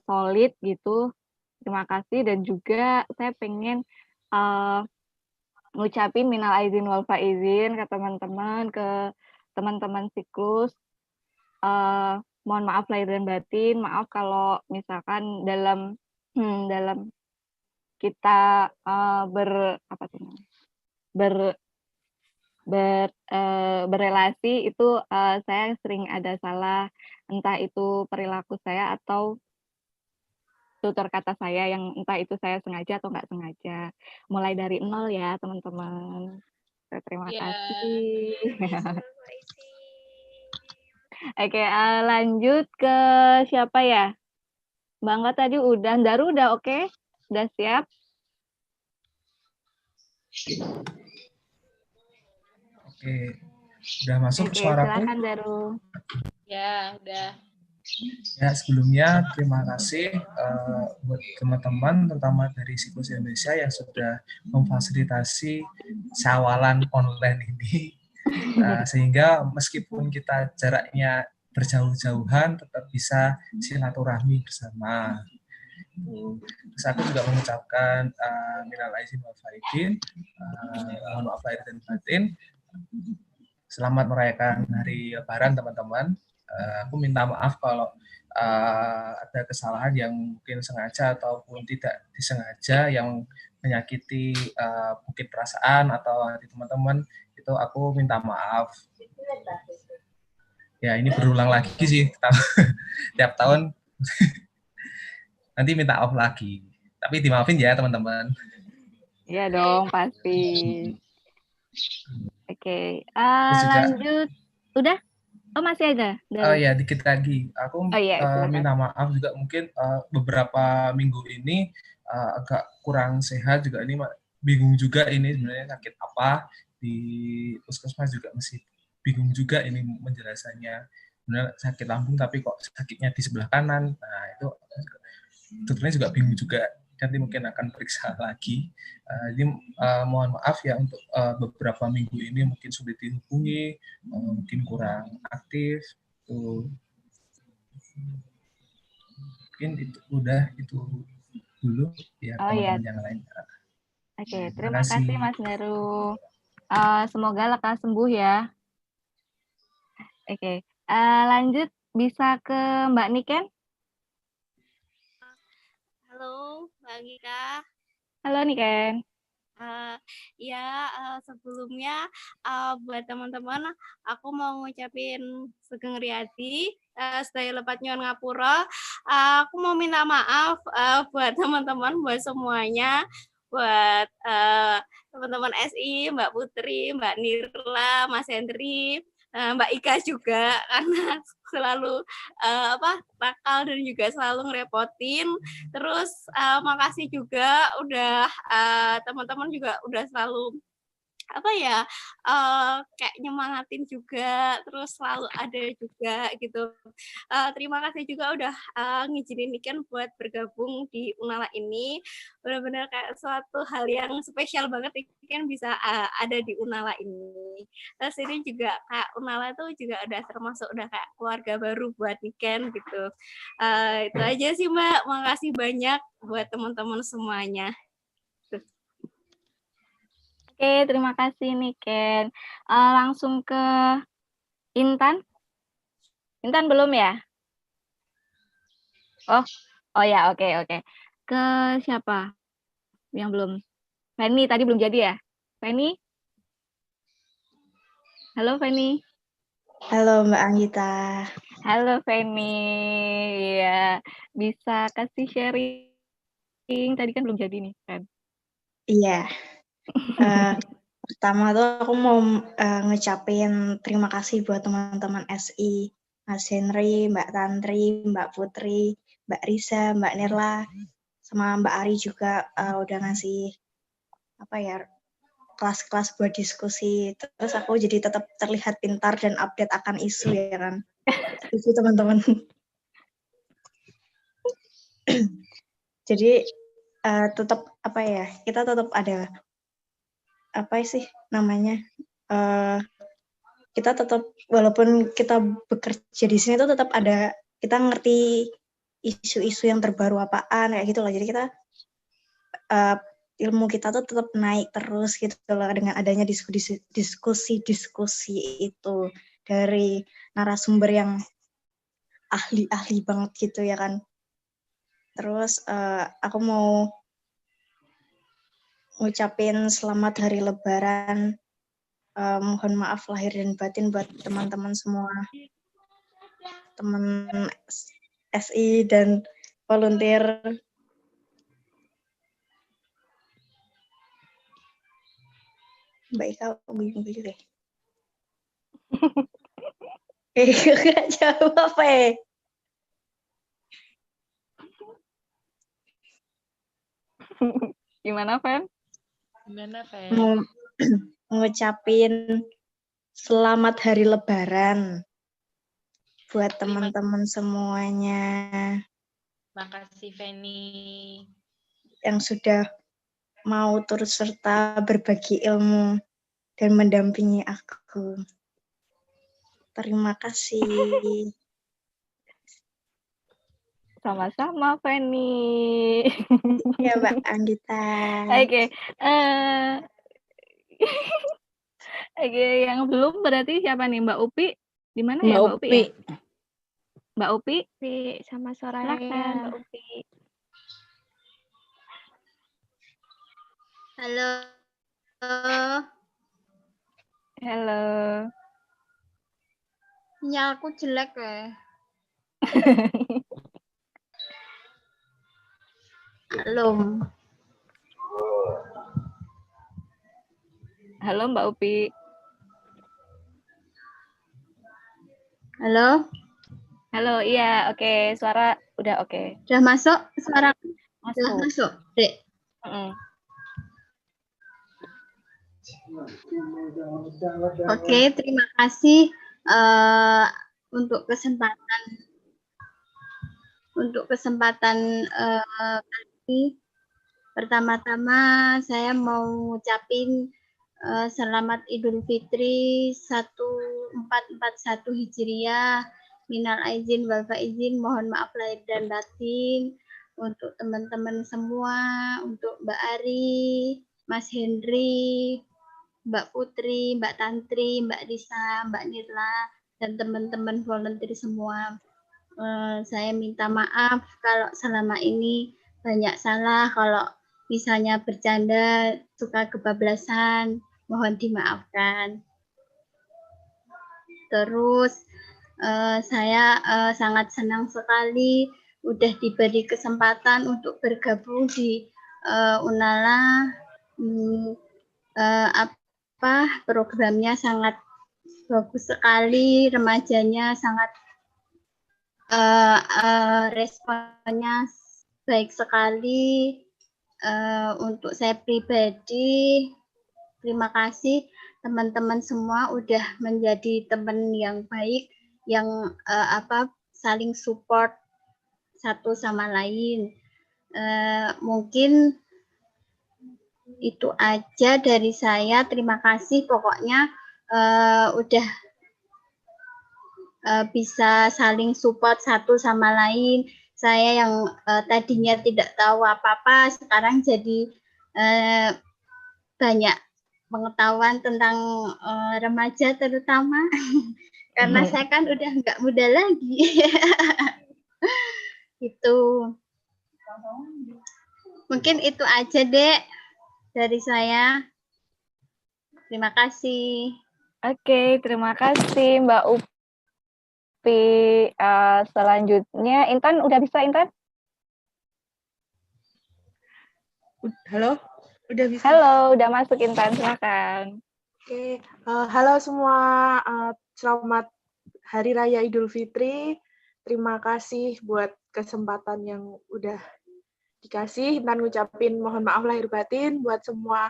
solid gitu. Terima kasih dan juga saya pengen ngucapin minal aidin wal faizin ke teman-teman siklus. Mohon maaf lahir dan batin, maaf kalau misalkan dalam kita berrelasi itu saya sering ada salah, entah itu perilaku saya atau tutur kata saya yang entah itu saya sengaja atau nggak sengaja. Mulai dari nol ya teman-teman. Terima kasih. Oke, lanjut ke siapa ya? Bangga tadi udah, Daru udah oke? Udah siap? Oke, udah masuk suaraku? Silakan Daru. Ya, udah. Ya, sebelumnya terima kasih buat teman-teman, terutama dari Siklus Indonesia yang sudah memfasilitasi sawalan online ini. Sehingga meskipun kita jaraknya berjauh-jauhan, tetap bisa silaturahmi bersama. Terus aku juga mengucapkan minal aizin wal faizin, mohon maaf lahir dan batin. Selamat merayakan hari Lebaran teman-teman. Aku minta maaf kalau ada kesalahan yang mungkin sengaja ataupun tidak disengaja yang menyakiti mungkin perasaan atau hati teman-teman, itu aku minta maaf. Ya ini berulang lagi sih tiap tahun. Nanti minta maaf lagi. Tapi dimaafin ya teman-teman. Iya dong pasti. Oke, lanjut. Udah? Oh masih ada? Oh ya, dikit lagi. Aku minta maaf juga mungkin beberapa minggu ini agak kurang sehat juga, ini bingung juga ini sebenarnya sakit apa. Di puskesmas juga masih bingung juga ini menjelaskannya. Sebenarnya sakit lambung tapi kok sakitnya di sebelah kanan. Nah itu dokternya juga bingung juga. Nanti mungkin akan periksa lagi. Jadi mohon maaf ya untuk beberapa minggu ini mungkin sulit dihubungi, mungkin kurang aktif. Mungkin itu dulu ya teman-teman yang lain. Oke, terima kasih Mas Daru. Semoga lekas sembuh ya. Oke, lanjut bisa ke Mbak Niken. Halo, Mbak Angika. Halo Niken. Sebelumnya buat teman-teman, aku mau ngucapin Sugeng Riyadi, sedaya lepat nyuwun ngapura. Aku mau minta maaf buat teman-teman, buat semuanya, buat teman-teman SI, Mbak Putri, Mbak Nirla, Mas Hendri, Mbak Ika juga, karena selalu nakal dan juga selalu ngerepotin. Terus makasih juga udah teman-teman juga udah selalu kayak nyemangatin juga, terus selalu ada juga gitu. Terima kasih juga udah ngizinin Niken buat bergabung di Unala ini. Benar-benar kayak suatu hal yang spesial banget Niken bisa ada di Unala ini. Terus ini juga kayak Unala tuh juga udah termasuk udah kayak keluarga baru buat Niken gitu. Itu aja sih Mbak, makasih banyak buat teman-teman semuanya. Oke, terima kasih Niken. Langsung ke Intan. Intan belum ya? Oh ya, oke. Ke siapa yang belum? Feni tadi belum jadi ya? Feni? Halo Feni. Halo Mbak Anggita. Halo Feni. Ya, bisa kasih sharing. Tadi kan belum jadi nih, kan? Iya. Pertama tuh aku mau ngucapin terima kasih buat teman-teman SI, Mas Henry, Mbak Tantri, Mbak Putri, Mbak Risa, Mbak Nirla, sama Mbak Ari juga udah ngasih kelas-kelas buat diskusi. Terus aku jadi tetap terlihat pintar dan update akan isu ya kan. Itu teman-teman. Jadi tetap kita tetap ada kita tetap walaupun kita bekerja di sini tuh tetap ada kita ngerti isu-isu yang terbaru apaan kayak gitu loh. Jadi kita ilmu kita tuh tetap naik terus gitu loh dengan adanya diskusi itu dari narasumber yang ahli banget gitu ya kan. Terus aku mau ngucapin selamat hari Lebaran. Mohon maaf lahir dan batin buat teman-teman semua, teman SI dan volunteer. Mbak Ika bingung deh. Gak jawab Gimana, Fen? Mau ngucapin selamat hari Lebaran buat teman-teman semuanya. Makasih Feni. Yang sudah mau turut serta berbagi ilmu dan mendampingi aku. Terima kasih. Sama-sama, Feni. Ya, Mbak Anggita. Oke. Oke, yang belum berarti siapa nih? Mbak Upi? Di mana ya Mbak Upi? Ya? Mbak Upi? Sama Soraya. Silakan, Mbak Upi. Halo. Halo. Sinyalku jelek ya. Halo. Halo Mbak Upi. Halo. Halo, iya, oke. Suara udah oke. Udah masuk suara? Masuk. Udah masuk, Dek. Oke, terima kasih untuk kesempatan kali ini. Pertama-tama saya mau ngucapin selamat Idul Fitri 1441 Hijriah. Minal aizin wal faizin, mohon maaf lahir dan batin untuk teman-teman semua, untuk Mbak Ari, Mas Henry, Mbak Putri, Mbak Tantri, Mbak Risa, Mbak Nirla, dan teman-teman volunteer semua. Saya minta maaf kalau selama ini banyak salah, kalau misalnya bercanda suka kebablasan, mohon dimaafkan. Terus saya sangat senang sekali udah diberi kesempatan untuk bergabung di Unala. Programnya sangat bagus sekali, remajanya sangat responnya baik sekali. Untuk saya pribadi, terima kasih teman-teman semua udah menjadi teman yang baik, yang saling support satu sama lain. Mungkin itu aja dari saya. Terima kasih pokoknya udah bisa saling support satu sama lain. Saya yang tadinya tidak tahu apa-apa, sekarang jadi banyak pengetahuan tentang remaja terutama. Karena saya kan udah nggak muda lagi. Itu. Mungkin itu aja, Dek, dari saya. Terima kasih. Oke, terima kasih Mbak Upi. Selanjutnya, Intan udah bisa, Intan? Halo, udah bisa. Halo, udah masuk Intan, silakan. Oke, halo semua, selamat Hari Raya Idul Fitri. Terima kasih buat kesempatan yang udah dikasih. Intan ngucapin mohon maaf lahir batin buat semua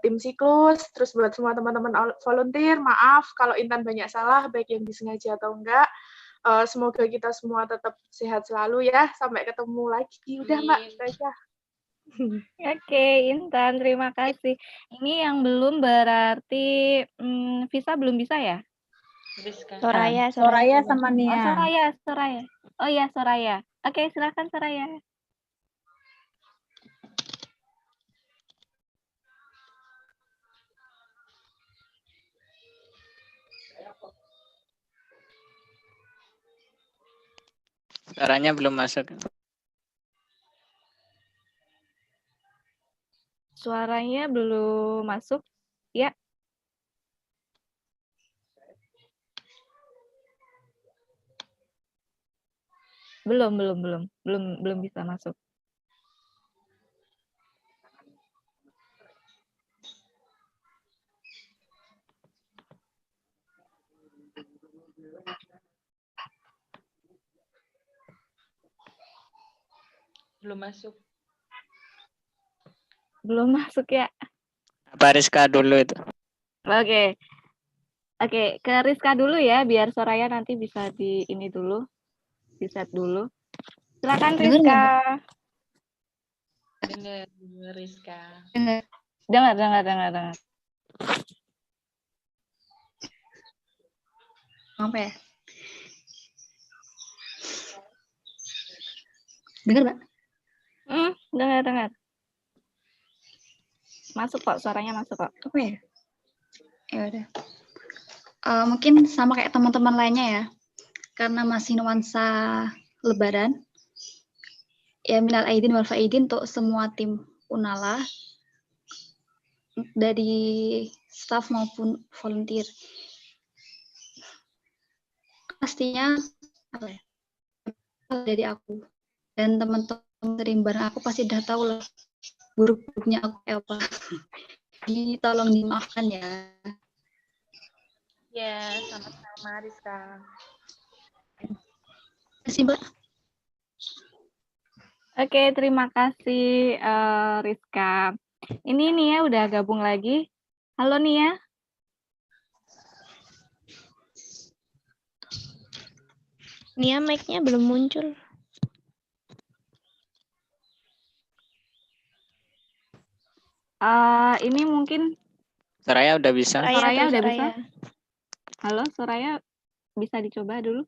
tim siklus, terus buat semua teman-teman volunteer, maaf kalau Intan banyak salah, baik yang disengaja atau enggak. Semoga kita semua tetap sehat selalu ya. Sampai ketemu lagi. Udah Mbak, Raja. Oke, Intan, terima kasih. Ini yang belum berarti Visa belum bisa ya? Soraya sama Nia. Oh, Soraya. Oh ya, Soraya. Oke, silakan Soraya. Suaranya belum masuk. Suaranya belum masuk. Ya. Belum bisa masuk. Belum masuk. Belum masuk ya. Apa Rizka dulu itu? Oke. Oke, ke Rizka dulu ya, biar Soraya nanti bisa di ini dulu, di set dulu. Silakan Rizka. Dengar Rizka. Dengar. Apa ya? Dengar, Mbak? Dengar. Masuk kok, suaranya masuk kok. Apa ya? Ya udah. Mungkin sama kayak teman-teman lainnya ya. Karena masih nuansa Lebaran. Ya minal aidin wal faidin untuk semua tim Unala. Dari staff maupun volunteer. Pastinya apa ya? Dari aku dan teman-teman sering bareng aku pasti udah tahu lah buruk-buruknya aku kayak apa. Jadi tolong dimaafkan ya. Ya, sama-sama Rizka. Terima kasih, Mbak. Oke, terima kasih Rizka. Ini Nia udah gabung lagi. Halo Nia. Nia mic-nya belum muncul. Ini mungkin Soraya udah bisa. Soraya udah bisa. Halo, Soraya bisa dicoba dulu.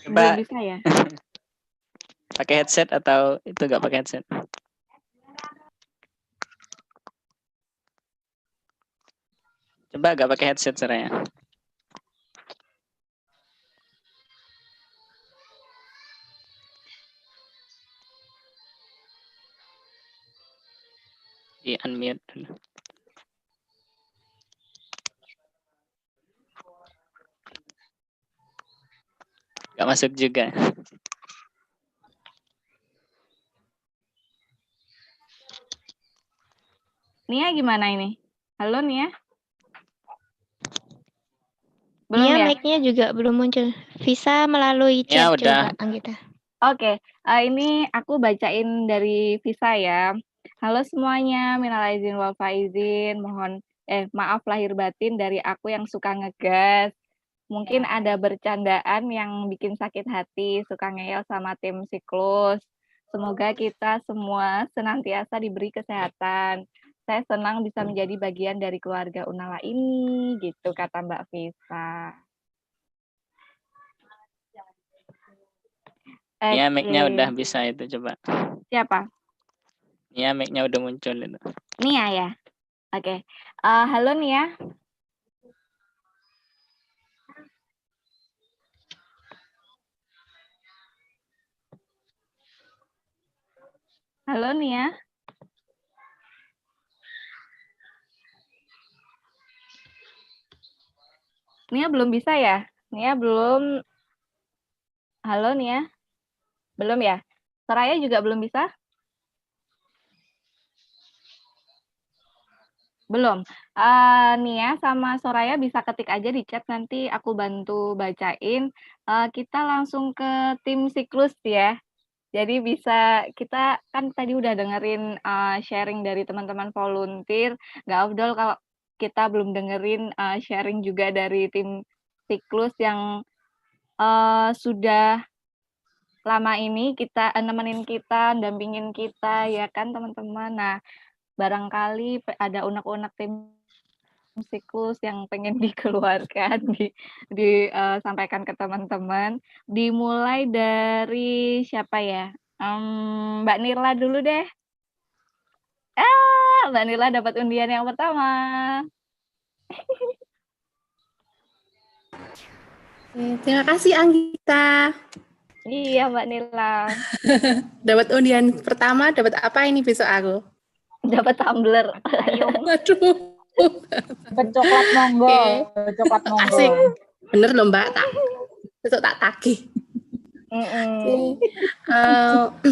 Coba. Belum bisa ya? Pakai headset atau itu nggak pakai headset? Coba nggak pakai headset Soraya. Di unmute dulu. Nggak masuk juga. Nia gimana ini? Halo Nia? Belum Nia ya? mic-nya juga belum muncul. Visa melalui Ya chat udah. coba Anggita. Oke, ini aku bacain dari Visa ya. Halo semuanya, minal aizin wal faizin. Maaf lahir batin dari aku yang suka ngegas. Mungkin ada bercandaan yang bikin sakit hati, suka ngeyel sama tim siklus. Semoga kita semua senantiasa diberi kesehatan. Saya senang bisa menjadi bagian dari keluarga Unala ini, gitu kata Mbak Visa. Nia mic-nya Oke. udah bisa itu coba. Siapa? Nia mic-nya udah muncul itu. Nia ya? Oke. Halo Nia. Halo Nia. Nia belum bisa ya? Nia belum. Halo Nia. Belum ya? Soraya juga belum bisa? Belum. Nia sama Soraya bisa ketik aja di chat, nanti aku bantu bacain. Kita langsung ke tim siklus ya. Jadi kita kan tadi udah dengerin sharing dari teman-teman volunteer. Nggak afdol kalau kita belum dengerin sharing juga dari tim siklus yang sudah lama ini kita nemenin kita, dampingin kita, ya kan teman-teman. Nah, barangkali ada unek-unek tim siklus yang pengen dikeluarkan, disampaikan ke teman-teman. Dimulai dari siapa ya? Mbak Nirla dulu deh. Mbak Nirla dapat undian yang pertama. Terima kasih Anggita. Iya Mbak Nirla. Dapat undian pertama, dapat apa ini besok aku? Dapat tumbler. Waduh. Dapat coklat monggo. Coklat monggo. Asik. Bener loh Mbak, besok tak tagih.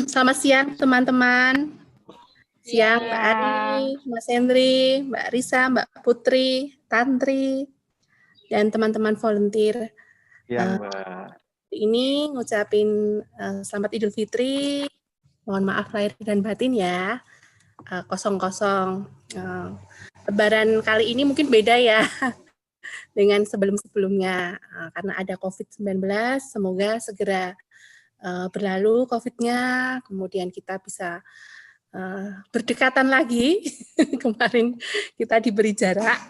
Selamat siang teman-teman. Siang Mbak Ari, Mas Hendri, Mbak Risa, Mbak Putri, Tantri, dan teman-teman volunteer. Mbak. Ini ngucapin selamat Idul Fitri. Mohon maaf lahir dan batin ya. Kosong-kosong. Lebaran kali ini mungkin beda ya dengan sebelum-sebelumnya karena ada COVID-19. Semoga segera berlalu COVID-nya, kemudian kita bisa berdekatan lagi. Kemarin kita diberi jarak.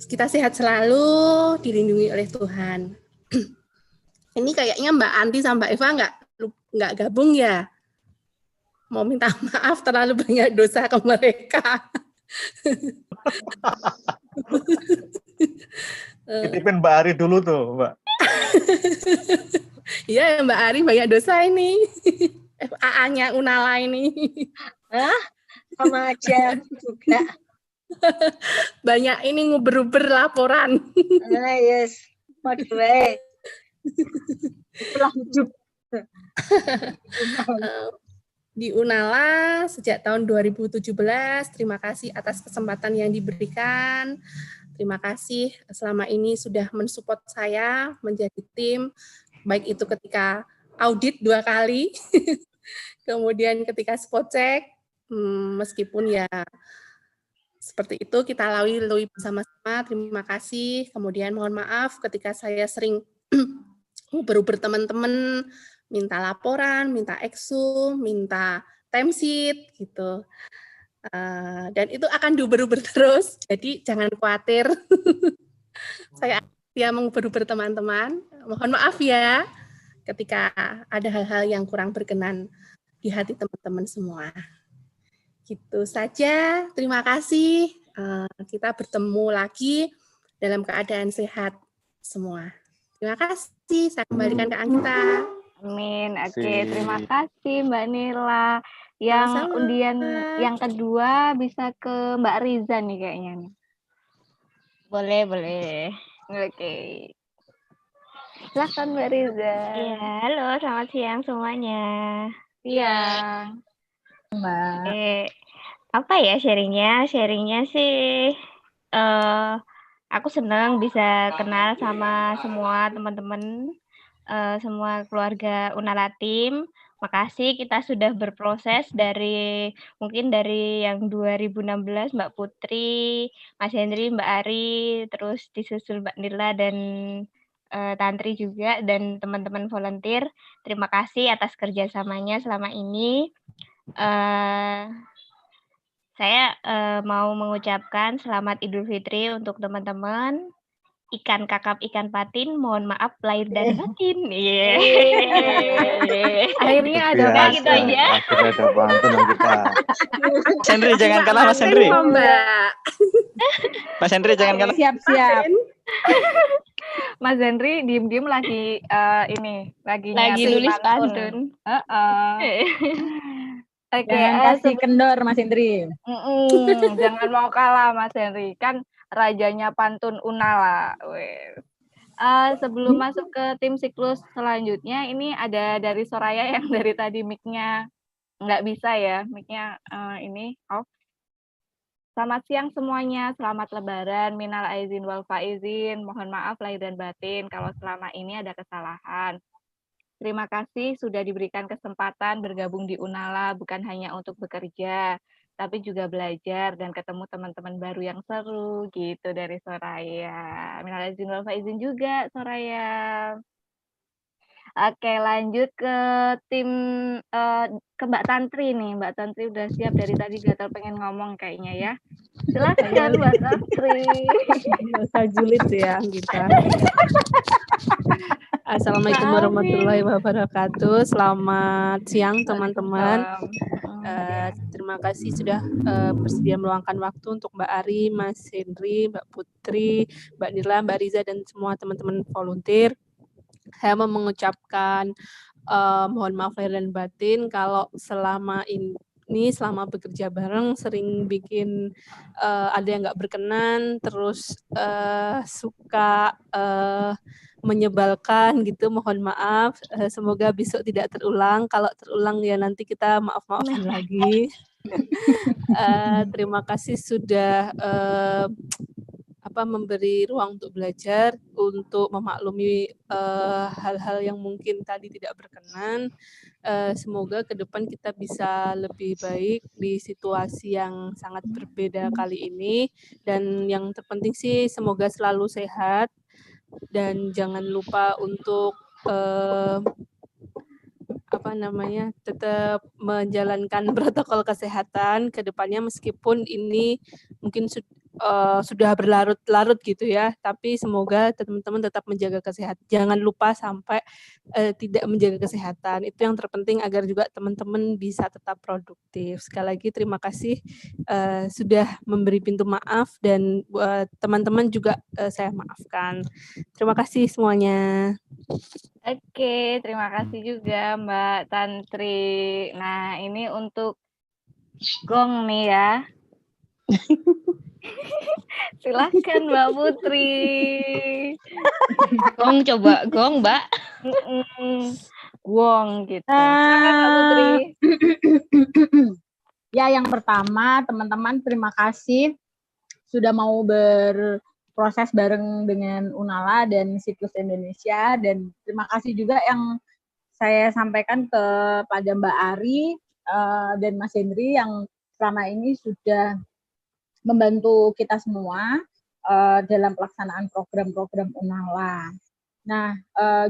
Kita sehat selalu, dilindungi oleh Tuhan. Ini kayaknya Mbak Anti sama Mbak Eva nggak gabung ya. Mau minta maaf terlalu banyak dosa ke mereka. Titipin Mbak Ari dulu tuh, Mbak. Iya, Mbak Ari banyak dosa ini. FAA-nya Unala ini. Sama aja juga. Banyak ini nguber-uber laporan. Yes, waduh. Itulah hidup. Di Unala sejak tahun 2017, terima kasih atas kesempatan yang diberikan. Terima kasih selama ini sudah mensupport saya menjadi tim, baik itu ketika audit 2 kali, kemudian ketika spot check, meskipun ya seperti itu kita lalui bersama-sama, terima kasih. Kemudian mohon maaf ketika saya sering beruber teman-teman, minta laporan, minta eksum, minta timesheet gitu. Dan itu akan diuber-uber terus, jadi jangan khawatir. Saya ya menguber-uber teman-teman. Mohon maaf ya ketika ada hal-hal yang kurang berkenan di hati teman-teman semua. Gitu saja, terima kasih. Kita bertemu lagi dalam keadaan sehat semua. Terima kasih, saya kembalikan ke Anggita. Amin. Oke, terima kasih Mbak Nila. Yang Sama-sama. undian yang kedua bisa ke Mbak Riza nih kayaknya nih. Boleh, boleh. Oke. Silakan Mbak Riza. Iya, halo, selamat siang semuanya. Siang. Mbak. Apa ya sharingnya? Sharingnya sih, aku senang bisa kenal sama semua teman-teman, semua keluarga Unala Tim. Makasih kita sudah berproses mungkin dari yang 2016 Mbak Putri, Mas Henry, Mbak Ari, terus disusul Mbak Nila dan Tantri juga dan teman-teman volunteer. Terima kasih atas kerjasamanya selama ini. Saya mau mengucapkan selamat Idul Fitri untuk teman-teman. Ikan kakap ikan patin, mohon maaf lahir dan batin. Akhirnya ada Udah gitu aja. Akhirnya ada pantun kita. Mas Henry jangan kalah Mas Henry. Mbak. Mas Henry jangan kalah. Siap-siap. Mas Henry diem-diem lagi lagi nulis pantun. Oke, Jangan kasih kendor Mas Hendri. Jangan mau kalah Mas Henry, kan rajanya pantun Unala. Sebelum masuk ke tim siklus selanjutnya, ini ada dari Soraya yang dari tadi mic-nya nggak bisa ya, mic-nya ini off. Selamat siang semuanya, selamat Lebaran, minal aizin wal faizin, mohon maaf lahir dan batin kalau selama ini ada kesalahan. Terima kasih sudah diberikan kesempatan bergabung di Unala bukan hanya untuk bekerja, tapi juga belajar dan ketemu teman-teman baru yang seru gitu dari Soraya. Minal aizin wal faizin juga Soraya. Oke, lanjut ke tim ke Mbak Tantri nih. Mbak Tantri udah siap dari tadi gatal pengen ngomong kayaknya ya. Silakan Mbak Tantri. Nggak usah julid ya kita. Assalamualaikum warahmatullahi wabarakatuh. Selamat siang teman-teman. Terima kasih sudah bersedia meluangkan waktu untuk Mbak Ari, Mas Henry, Mbak Putri, Mbak Nila, Mbak Riza dan semua teman-teman volunteer. Saya mau mengucapkan mohon maaf lahir dan batin kalau selama bekerja bareng sering bikin ada yang nggak berkenan, terus suka menyebalkan gitu, mohon maaf. Semoga besok tidak terulang. Kalau terulang ya nanti kita maaf-maafan lagi. Terima kasih sudah memberi ruang untuk belajar, untuk memaklumi hal-hal yang mungkin tadi tidak berkenan. Semoga ke depan kita bisa lebih baik di situasi yang sangat berbeda kali ini. Dan yang terpenting sih semoga selalu sehat. Dan jangan lupa untuk tetap menjalankan protokol kesehatan ke depannya meskipun ini mungkin sudah berlarut-larut gitu ya, tapi semoga teman-teman tetap menjaga kesehatan. Jangan lupa sampai tidak menjaga kesehatan. Itu yang terpenting agar juga teman-teman bisa tetap produktif. Sekali lagi terima kasih sudah memberi pintu maaf dan buat teman-teman juga saya maafkan. Terima kasih semuanya. Oke, terima kasih juga Mbak Tantri. Nah, ini untuk gong nih ya. Silakan Mbak Putri. Gong coba, gong Mbak. Gong gitu. Silakan Mbak Putri. Ya, yang pertama teman-teman terima kasih sudah mau berproses bareng dengan Unala dan Siklus Indonesia, dan terima kasih juga yang saya sampaikan kepada Mbak Ari dan Mas Henry yang selama ini sudah membantu kita semua dalam pelaksanaan program-program Unala. Nah,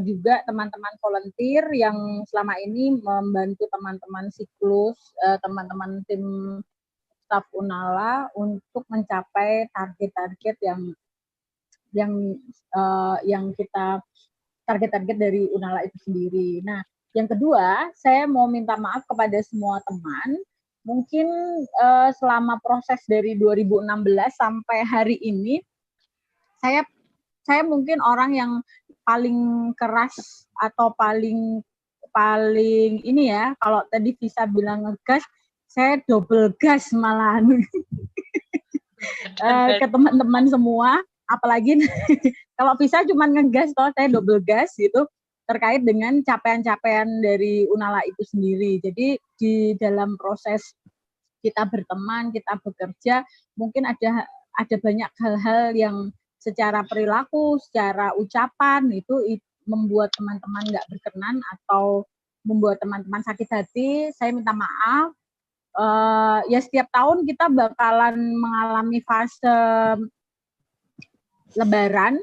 juga teman-teman volunteer yang selama ini membantu teman-teman siklus, teman-teman tim staf Unala untuk mencapai target-target yang kita target-target dari Unala itu sendiri. Nah, yang kedua, saya mau minta maaf kepada semua teman. Mungkin selama proses dari 2016 sampai hari ini, saya mungkin orang yang paling keras atau paling paling ini ya, kalau tadi bisa bilang ngegas, saya double gas malahan. Ke teman-teman semua, apalagi kalau bisa cuma ngegas toh, saya double gas gitu terkait dengan capaian-capaian dari Unala itu sendiri. Jadi di dalam proses kita berteman, kita bekerja, mungkin ada banyak hal-hal yang secara perilaku, secara ucapan itu membuat teman-teman nggak berkenan atau membuat teman-teman sakit hati. Saya minta maaf. Ya setiap tahun kita bakalan mengalami fase Lebaran,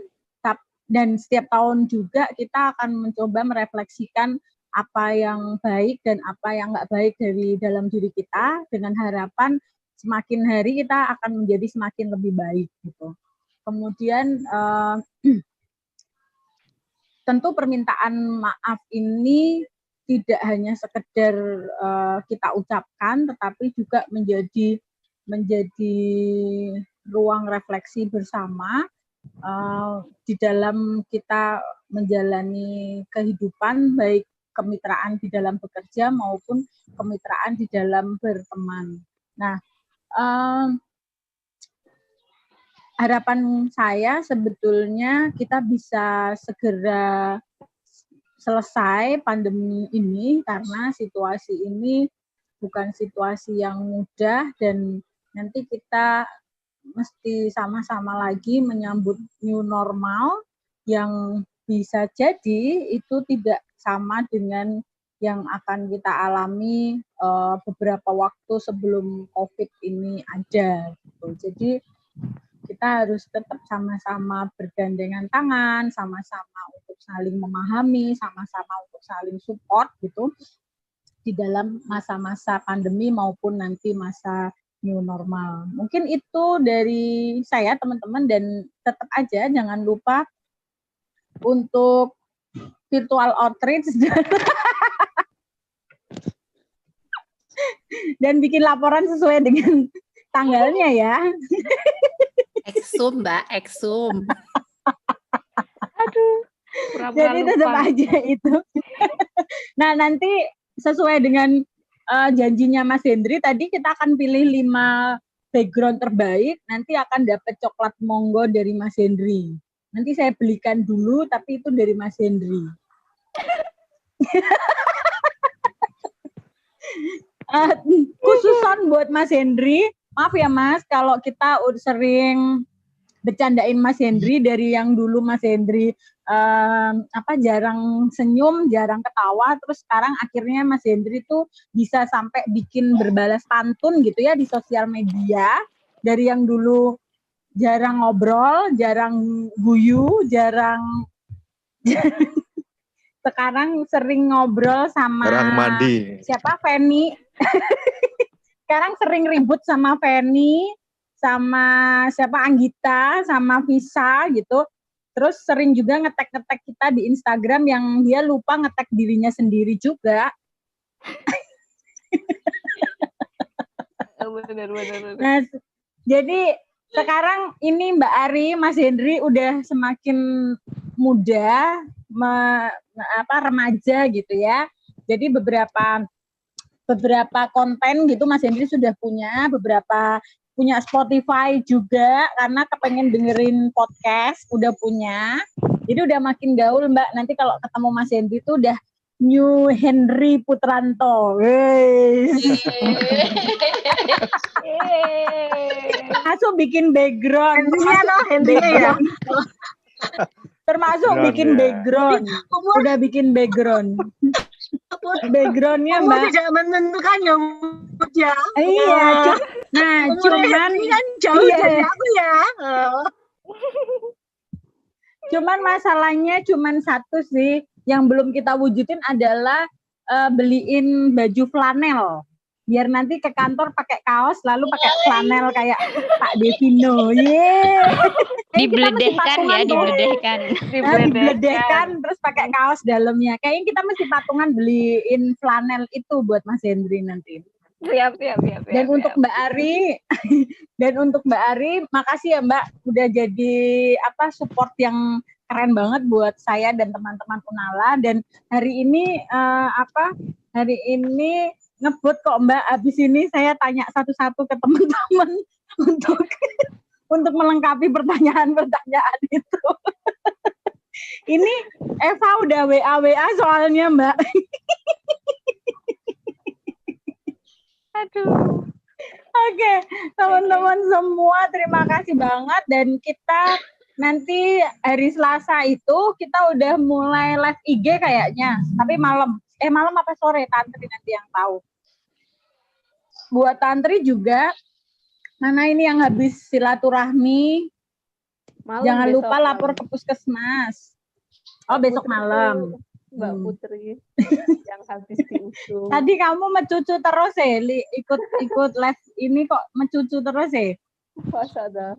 dan setiap tahun juga kita akan mencoba merefleksikan apa yang baik dan apa yang nggak baik dari dalam diri kita, dengan harapan semakin hari kita akan menjadi semakin lebih baik gitu. Kemudian tentu permintaan maaf ini tidak hanya sekedar kita ucapkan, tetapi juga menjadi ruang refleksi bersama di dalam kita menjalani kehidupan, baik kemitraan di dalam bekerja maupun kemitraan di dalam berteman. Nah, harapan saya sebetulnya kita bisa segera selesai pandemi ini, karena situasi ini bukan situasi yang mudah, dan nanti kita mesti sama-sama lagi menyambut new normal yang bisa jadi itu tidak sama dengan yang akan kita alami beberapa waktu sebelum COVID ini ada. Gitu. Jadi kita harus tetap sama-sama bergandengan tangan, sama-sama untuk saling memahami, sama-sama untuk saling support gitu di dalam masa-masa pandemi maupun nanti masa new normal. Mungkin itu dari saya teman-teman, dan tetap aja jangan lupa untuk virtual outreach dan bikin laporan sesuai dengan tanggalnya ya. Eksum, Mbak, eksum. Aduh. Jadi tetap aja itu. Nah, nanti sesuai dengan janjinya Mas Hendri, tadi kita akan pilih 5 background terbaik, nanti akan dapat coklat monggo dari Mas Hendri. Nanti saya belikan dulu, tapi itu dari Mas Hendri. Khususan buat Mas Hendri, maaf ya Mas, kalau kita sering bercandain Mas Hendri dari yang dulu Mas Hendri jarang senyum, jarang ketawa, terus sekarang akhirnya Mas Hendri tuh bisa sampai bikin berbalas pantun gitu ya di sosial media, dari yang dulu jarang ngobrol, jarang guyu, sekarang sering ngobrol sama siapa, Feni. Sekarang sering ribut sama Feni, sama siapa, Anggita, sama Visa gitu. Terus sering juga ngetek-ngetek kita di Instagram yang dia lupa ngetek dirinya sendiri juga. Benar. Nah, jadi sekarang ini Mbak Ari, Mas Hendri udah semakin muda, remaja gitu ya. Jadi beberapa konten gitu Mas Hendri sudah punya, punya Spotify juga karena kepengen dengerin podcast, udah punya. Jadi udah makin gaul Mbak. Nanti kalau ketemu Mas Hendri tuh udah New Henry Putranto. Masuk bikin background. Termasuk bikin background. Udah bikin background. Backgroundnya Mbak tidak menentukan yang muda. Iya. Nah, cuman kan jauh dari aku ya. Cuman masalahnya cuman satu sih yang belum kita wujudin adalah beliin baju flanel. Biar nanti ke kantor pakai kaos lalu pakai flanel kayak Pak Devino. Dibledehkan ya, dibledehkan terus pakai kaos dalamnya. Kayaknya kita mesti patungan beliin flanel itu buat Mas Hendri nanti. Siap. Dan untuk Mbak Ari, makasih ya Mbak udah jadi support yang keren banget buat saya dan teman-teman Unala. Dan hari ini hari ini ngebut kok Mbak. Habis ini saya tanya satu-satu ke teman-teman untuk melengkapi pertanyaan-pertanyaan itu. Ini Eva udah WA soalnya Mbak. Aduh. Oke, teman-teman semua terima kasih banget, dan kita nanti hari Selasa itu kita udah mulai live IG kayaknya, tapi malam apa sore, Tantri nanti yang tahu. Buat Tantri juga, mana ini yang habis silaturahmi, jangan lupa lapor ke puskesmas. Oh, besok malam. Mbak Putri yang habis diusung. Tadi kamu mencucu terus ya, ikut live ini kok mencucu terus ya? Masa dah.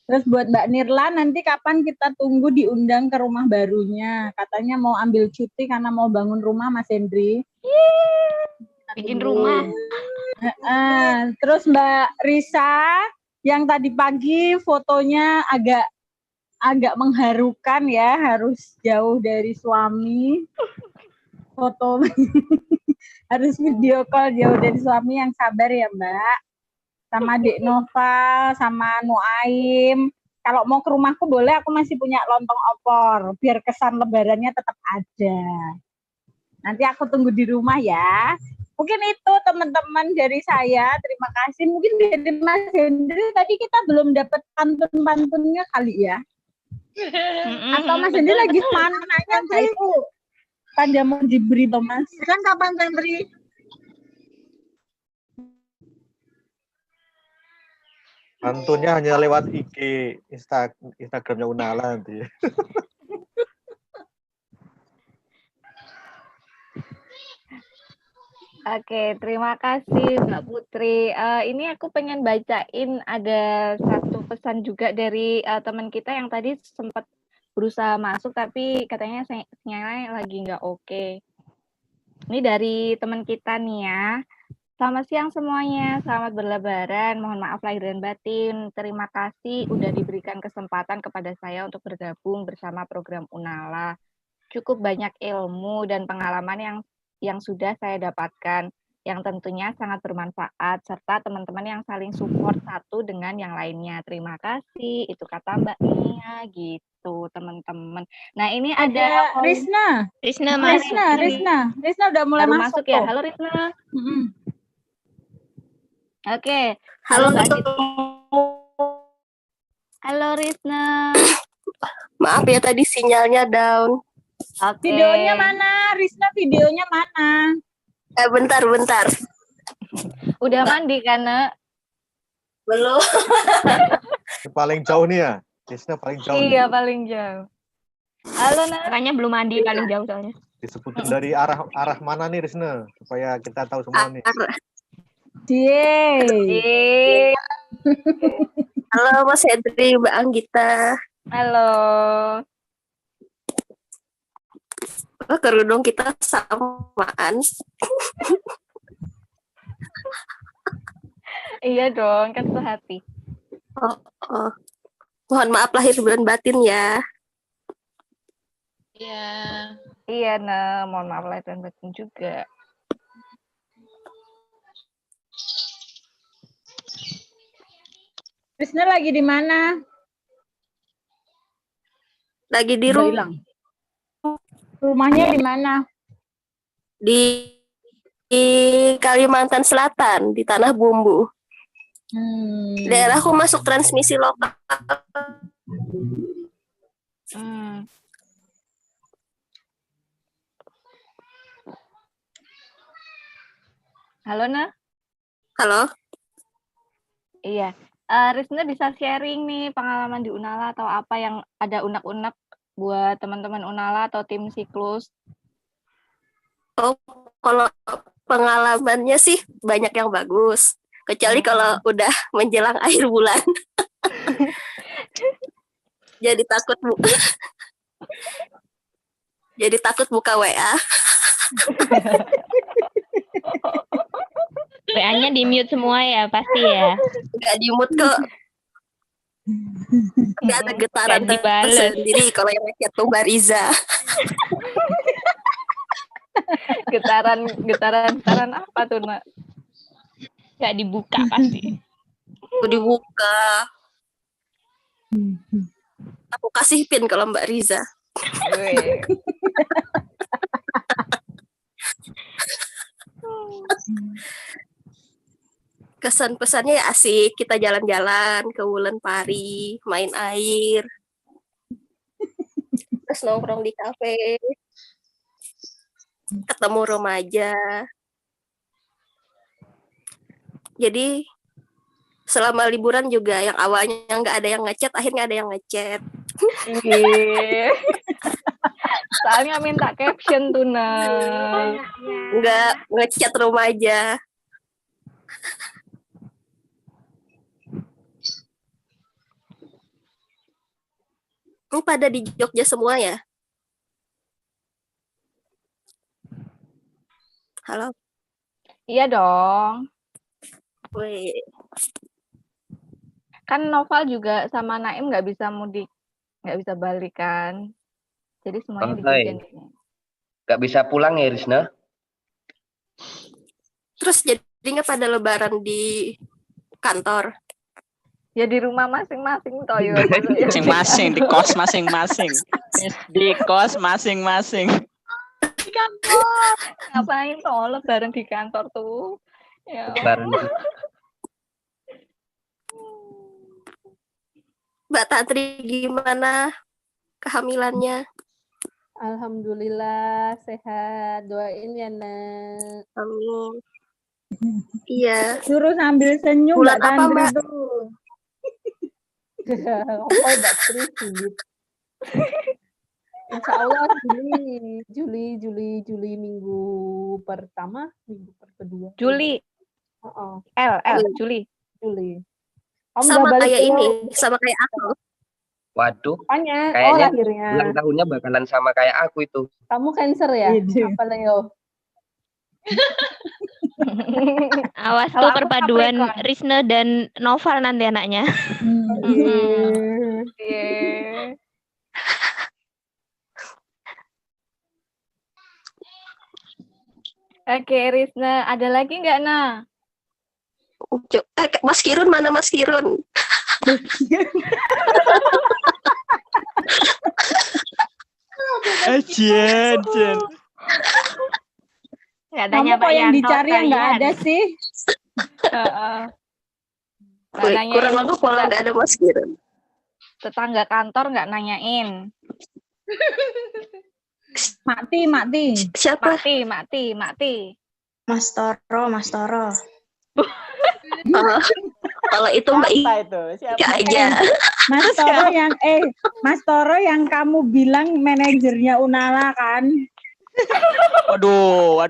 Terus buat Mbak Nirla, nanti kapan kita tunggu diundang ke rumah barunya? Katanya mau ambil cuti karena mau bangun rumah, Mas Hendri. Bikin rumah. Terus Mbak Risa, yang tadi pagi fotonya agak mengharukan ya, harus jauh dari suami, foto harus video call jauh dari suami, yang sabar ya Mbak, sama Dek Nova, sama Nuaim. Kalau mau ke rumahku boleh, aku masih punya lontong opor, biar kesan lebarannya tetap ada. Nanti aku tunggu di rumah ya. Mungkin itu teman-teman dari saya, terima kasih. Mungkin dari Mas Hendri tadi kita belum dapat pantun-pantunnya kali ya. Atau Mas Hendri lagi mana nanya saya itu tanda mau diberi Mas kan kapan Hendri? Pantunnya hanya lewat IG Instagramnya Unala nanti. Oke, terima kasih Mbak Putri. Ini aku pengen bacain ada satu pesan juga dari teman kita yang tadi sempat berusaha masuk tapi katanya sinyalnya lagi nggak oke. Ini dari teman kita nih ya. Selamat siang semuanya, selamat berlebaran. Mohon maaf lahir dan batin. Terima kasih udah diberikan kesempatan kepada saya untuk bergabung bersama program Unala. Cukup banyak ilmu dan pengalaman yang sudah saya dapatkan, yang tentunya sangat bermanfaat, serta teman-teman yang saling support satu dengan yang lainnya. Terima kasih, itu kata Mbak Nia, gitu teman-teman. Nah ini ada Risna udah mulai masuk ya. Halo Risna. Oke. Halo. Halo Risna. Maaf ya tadi sinyalnya down. Oke. Videonya mana? Risna videonya mana? Bentar. Udah mandi kan, Nek? Belum. Paling jauh nih ya? Risna paling jauh. Iya, paling jauh. Halo, Nek. Makanya belum mandi paling jauh soalnya. Disebutin dari arah mana nih Risna? Supaya kita tahu semua nih. Halo Mas Hendri, Mbak Anggita. Halo. Oh, kerudung kita samaan. Iya dong, kan sehati. Oh. Mohon maaf lahir dan batin ya. Iya. Iya, nah, mohon maaf lahir dan batin juga. Risna lagi di mana? Lagi di rumah. Rumahnya di mana? Di Kalimantan Selatan, di Tanah Bumbu. Daerahku masuk transmisi lokal. Halo, Nah. Halo. Iya. Risna bisa sharing nih pengalaman di Unala atau apa yang ada unek-unek buat teman-teman Unala atau tim siklus? Oh, kalau pengalamannya sih banyak yang bagus. Kecuali kalau udah menjelang akhir bulan. Jadi takut buka WA. WA-nya di mute semua ya, pasti ya. Nggak di mute kok. Tapi ada getaran Gak dibales. tersendiri kalau yang ngechat tuh Mbak Riza. Getaran apa tuh, Nak? Gak dibuka pasti. Aku dibuka. Aku kasih pin kalau Mbak Riza. Kesan pesannya ya asik, kita jalan-jalan ke Wulan Pari, main air, terus nongkrong di kafe, ketemu remaja. Jadi selama liburan juga yang awalnya nggak ada yang ngechat, akhirnya ada yang ngechat. Soalnya minta caption tuh, Nak. Nggak ngechat remaja. Ini pada di Jogja semua ya? Halo? Iya dong. Wih. Kan Noval juga sama Naim nggak bisa mudik, nggak bisa balik kan. Jadi semuanya di Jogja nih. Gak bisa pulang ya, Risna? Terus jadinya pada lebaran di kantor? Ya di rumah masing-masing toh ya. Masing-masing, di kos masing-masing. Di kos masing-masing. Di kantor. Ngapain toh lebaran di kantor tuh? Ya. Lebaran. Mbak Tantri gimana kehamilannya? Alhamdulillah sehat. Doain ya, Nak. Amin. Iya. Suruh sambil senyum Bulan Mbak apa, Tantri Mbak? tuh. Oh, Mbak Tri sulit. Insya Allah Juli minggu pertama, minggu kedua. Juli. Juli. Om Sama udah balik kayak belum? ini, sama kayak aku. Waduh, Apanya? kayaknya Lahirnya. ulang tahunnya bakalan sama kayak aku itu. Kamu Cancer ya? Apa Leo? Awas tuh perpaduan Risna dan Noval nanti anaknya. Oke, Risna, ada lagi nggak, Nah? Mas Kirun mana Mas Kirun? Ajen. Nggak Kamu tanya kok Pak yang Yanto dicari yang nggak sekalian. ada sih? Wih, kurang aku pola nggak ada Mas Kirun. Tetangga kantor nggak nanyain. Mati. Siapa? Mati. Mas Toro. Kalau itu Mbak Ika aja. Mas Toro yang kamu bilang manajernya Unala kan? Waduh.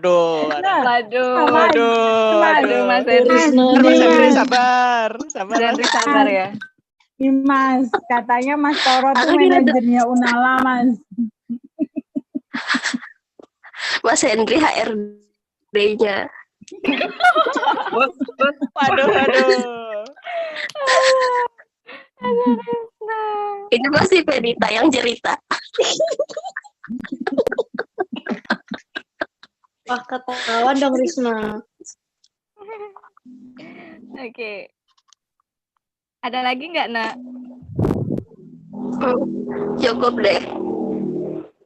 Mas Henry. Sabar ya. Ini Mas, katanya Mas Toro tuh manajernya Unala, Mas. Mas Henry HRD-nya. Waduh. Ini pasti Penita yang cerita. Wah, ketahuan dong Risma. Oke. Ada lagi nggak, Nak? Cukup deh.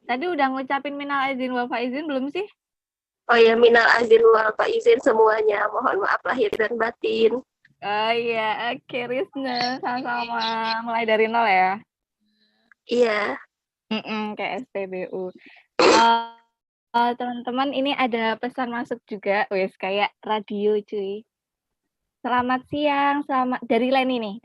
Tadi udah ngucapin minal aizin wal faizin belum sih? Oh ya, minal aizin wal faizin semuanya. Mohon maaf lahir dan batin. Oh iya, oke Risna, sama-sama. Mulai dari nol ya? Iya. Kayak SPBU. Teman-teman, ini ada pesan masuk juga, wes kayak radio cuy. Selamat siang, dari Leni.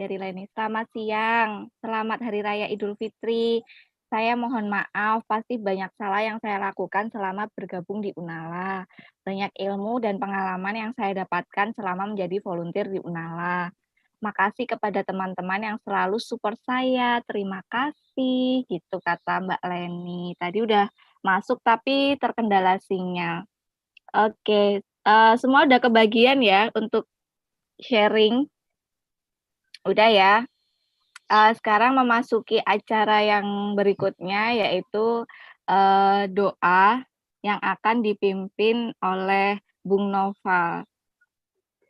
Selamat siang, selamat Hari Raya Idul Fitri. Saya mohon maaf, pasti banyak salah yang saya lakukan selama bergabung di Unala. Banyak ilmu dan pengalaman yang saya dapatkan selama menjadi volunteer di Unala. Makasih kepada teman-teman yang selalu support saya. Terima kasih, gitu kata Mbak Leni. Tadi udah masuk tapi terkendala sinyal. Oke, semua udah kebagian ya untuk sharing. Udah ya? sekarang memasuki acara yang berikutnya, yaitu doa yang akan dipimpin oleh Bung Noval.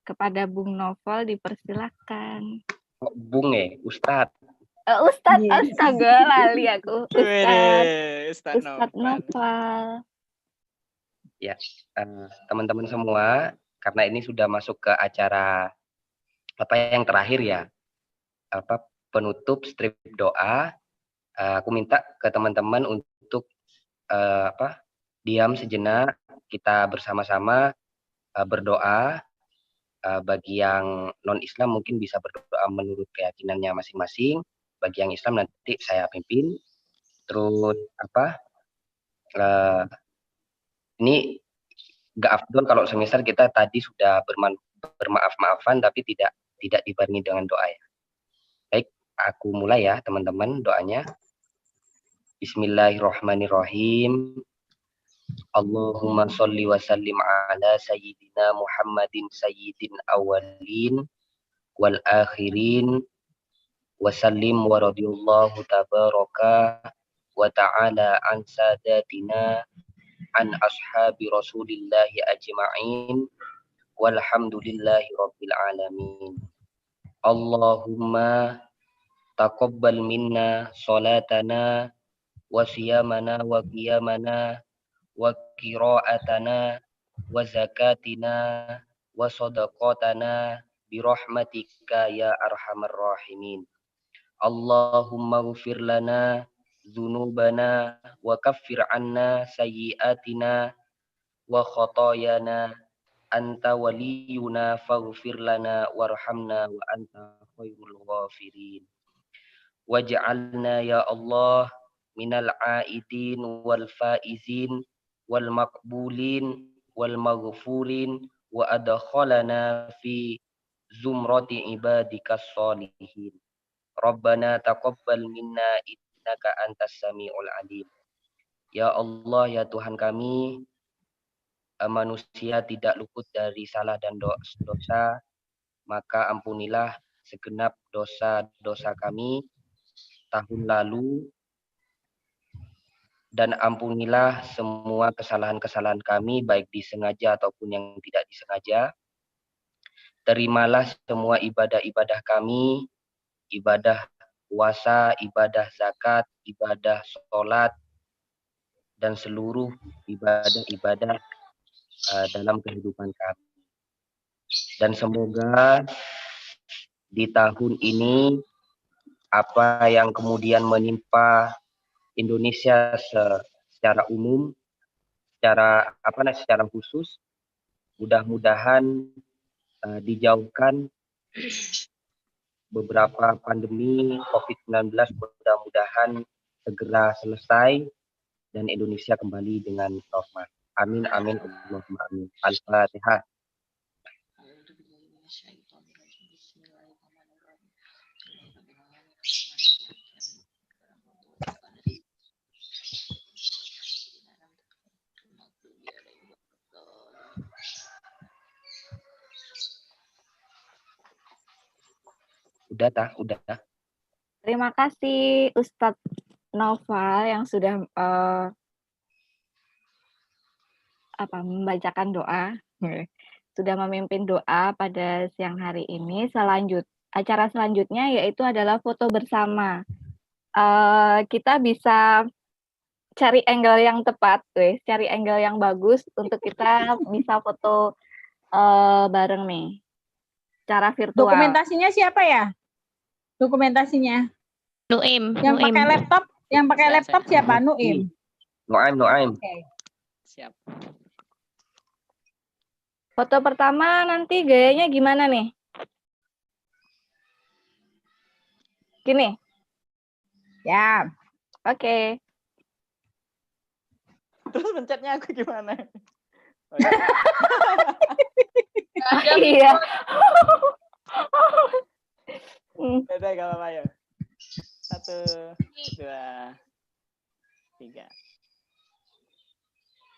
Kepada Bung Noval dipersilakan. Bung Ustadz. Ustadz, astaga, lali aku. Ustadz Noval. Ya, teman-teman semua, karena ini sudah masuk ke acara yang terakhir ya, penutup strip doa. Aku minta ke teman-teman untuk diam sejenak, kita bersama-sama berdoa. Bagi yang non-Islam mungkin bisa berdoa menurut keyakinannya masing-masing. Bagi yang Islam nanti saya pimpin. Terus ini nggak afdol kalau semisal kita tadi sudah bermaaf-maafan tapi tidak dibarengi dengan doa ya. Baik, aku mulai ya teman-teman doanya. Bismillahirrahmanirrahim. Allahumma sholli wa sallim ala sayyidina Muhammadin sayyidin awalin wal akhirin wa sallim wa radiyallahu tabaraka wa ta'ala an sadatina an ashabi rasulillahi ajma'in walhamdulillahi rabbil alamin. Allahumma taqabbal minna salatana wa siyamana wa qiyamana wa qira'atana wa zakatina wa sadaqatana birahmatika ya arhamar rahimin. Allahumma ghfir lana dzunubana wa kaffir anna sayyi'atina wa khatayana anta waliyuna faghfir lana warhamna wa anta khairul ghafirin. Waj'alna ya Allah minal aidin wal faizin wal maqbulin wal maghfurin wa adkhalana fi zumrati ibadikas sholihin. Rabbana taqabbal minna innaka antas samiul alim. Ya Allah, ya Tuhan kami, manusia tidak luput dari salah dan dosa, maka ampunilah segenap dosa-dosa kami tahun lalu, dan ampunilah semua kesalahan-kesalahan kami, baik disengaja ataupun yang tidak disengaja. Terimalah semua ibadah-ibadah kami, ibadah puasa, ibadah zakat, ibadah sholat, dan seluruh ibadah-ibadah dalam kehidupan kami. Dan semoga di tahun ini apa yang kemudian menimpa Indonesia secara umum, secara khusus, mudah-mudahan dijauhkan beberapa pandemi COVID-19, mudah-mudahan segera selesai dan Indonesia kembali dengan normal. Amin, amin, Allahumma amin. Al-Fatihah. Udah. Terima kasih Ustadz Noval yang sudah membacakan doa, sudah memimpin doa pada siang hari ini. Acara selanjutnya yaitu adalah foto bersama. Kita bisa cari angle yang tepat, cari angle yang bagus untuk kita bisa foto bareng nih, cara virtual. Dokumentasinya siapa ya? Dokumentasinya? Nuim. Yang pakai laptop siapa? Nuim. Nuaim. Okay. Siap. Foto pertama nanti gayanya gimana nih? Gini. Ya. Oke. Terus pencetnya aku gimana? Iya. Udah, gak apa-apa ya. 1, 2, 3.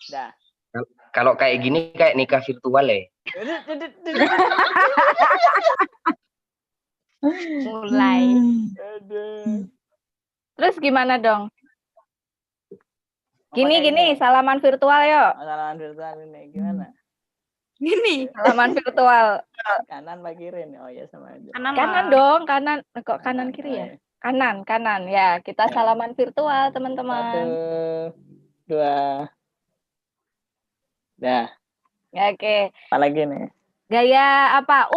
Dah. Kalau kayak gini kayak nikah virtual ya. Mulai. Terus gimana dong? Gini, salaman virtual yuk. Salaman virtual ini gimana? Gini. Salaman virtual. Kanan apa kiri nih? Oh ya sama aja. Kanan dong, kanan. Kok kanan kiri ya? Kanan. Ya, kita salaman virtual, teman-teman. 1, 2. Dah. Oke. Apa lagi nih? Gaya apa?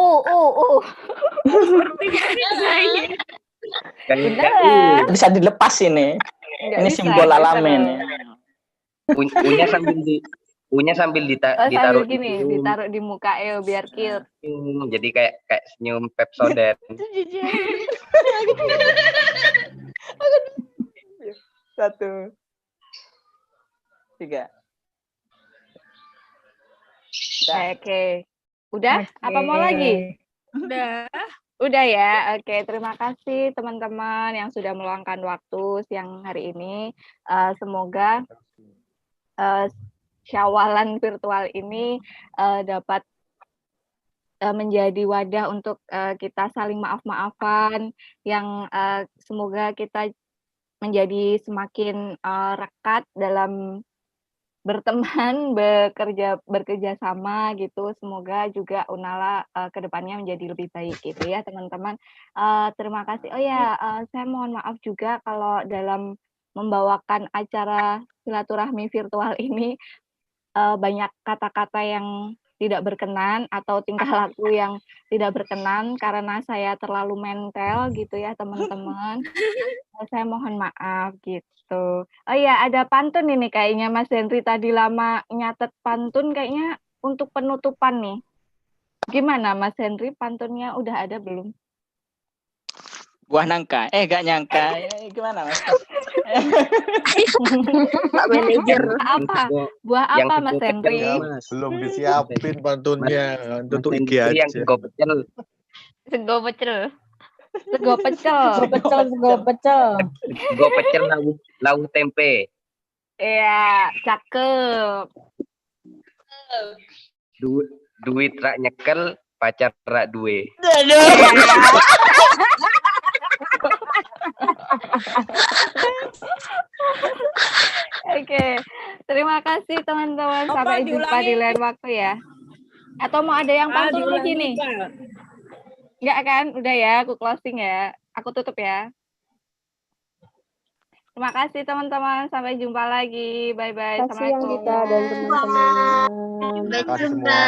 Gaya bisa dilepas ini. Ini simbol alamin ya. Unya sambil sambil ditaruh gini, ditaruh di muka biar cute. Jadi kayak senyum Pepsodent. 1, 3. Oke. Udah? Apa mau lagi? Udah ya. Oke, terima kasih teman-teman yang sudah meluangkan waktu siang hari ini. Semoga syawalan virtual ini dapat menjadi wadah untuk kita saling maaf-maafan, yang semoga kita menjadi semakin rekat dalam berteman, bekerja sama gitu. Semoga juga Unala kedepannya menjadi lebih baik gitu ya teman-teman. Terima kasih. Oh ya, saya mohon maaf juga kalau dalam membawakan acara silaturahmi virtual ini banyak kata-kata yang tidak berkenan atau tingkah laku yang tidak berkenan karena saya terlalu mental gitu ya teman-teman. Saya mohon maaf gitu. Oh iya, ada pantun ini kayaknya Mas Henry tadi lama nyatet pantun kayaknya untuk penutupan nih. Gimana Mas Henry, pantunnya udah ada belum? Buah nangka. Gak nyangka. Gimana Mas? Pak Manajer. Buah apa Mas Henry? Belum disiapin pantunnya. Untuk IG aja. Yang sego pecel. Sego pecel. Sego pecel lauk tempe. Iya, cakep. Duit rak nyekel, pacar rak duwe. Oke, terima kasih teman-teman. Sampai jumpa di lain waktu ya. Atau mau ada yang pantun lagi nih? Enggak kan? Udah ya, aku closing ya. Aku tutup ya. Terima kasih teman-teman. Sampai jumpa lagi. Bye-bye. Terima kasih yang kita dan teman-teman. Sampai jumpa.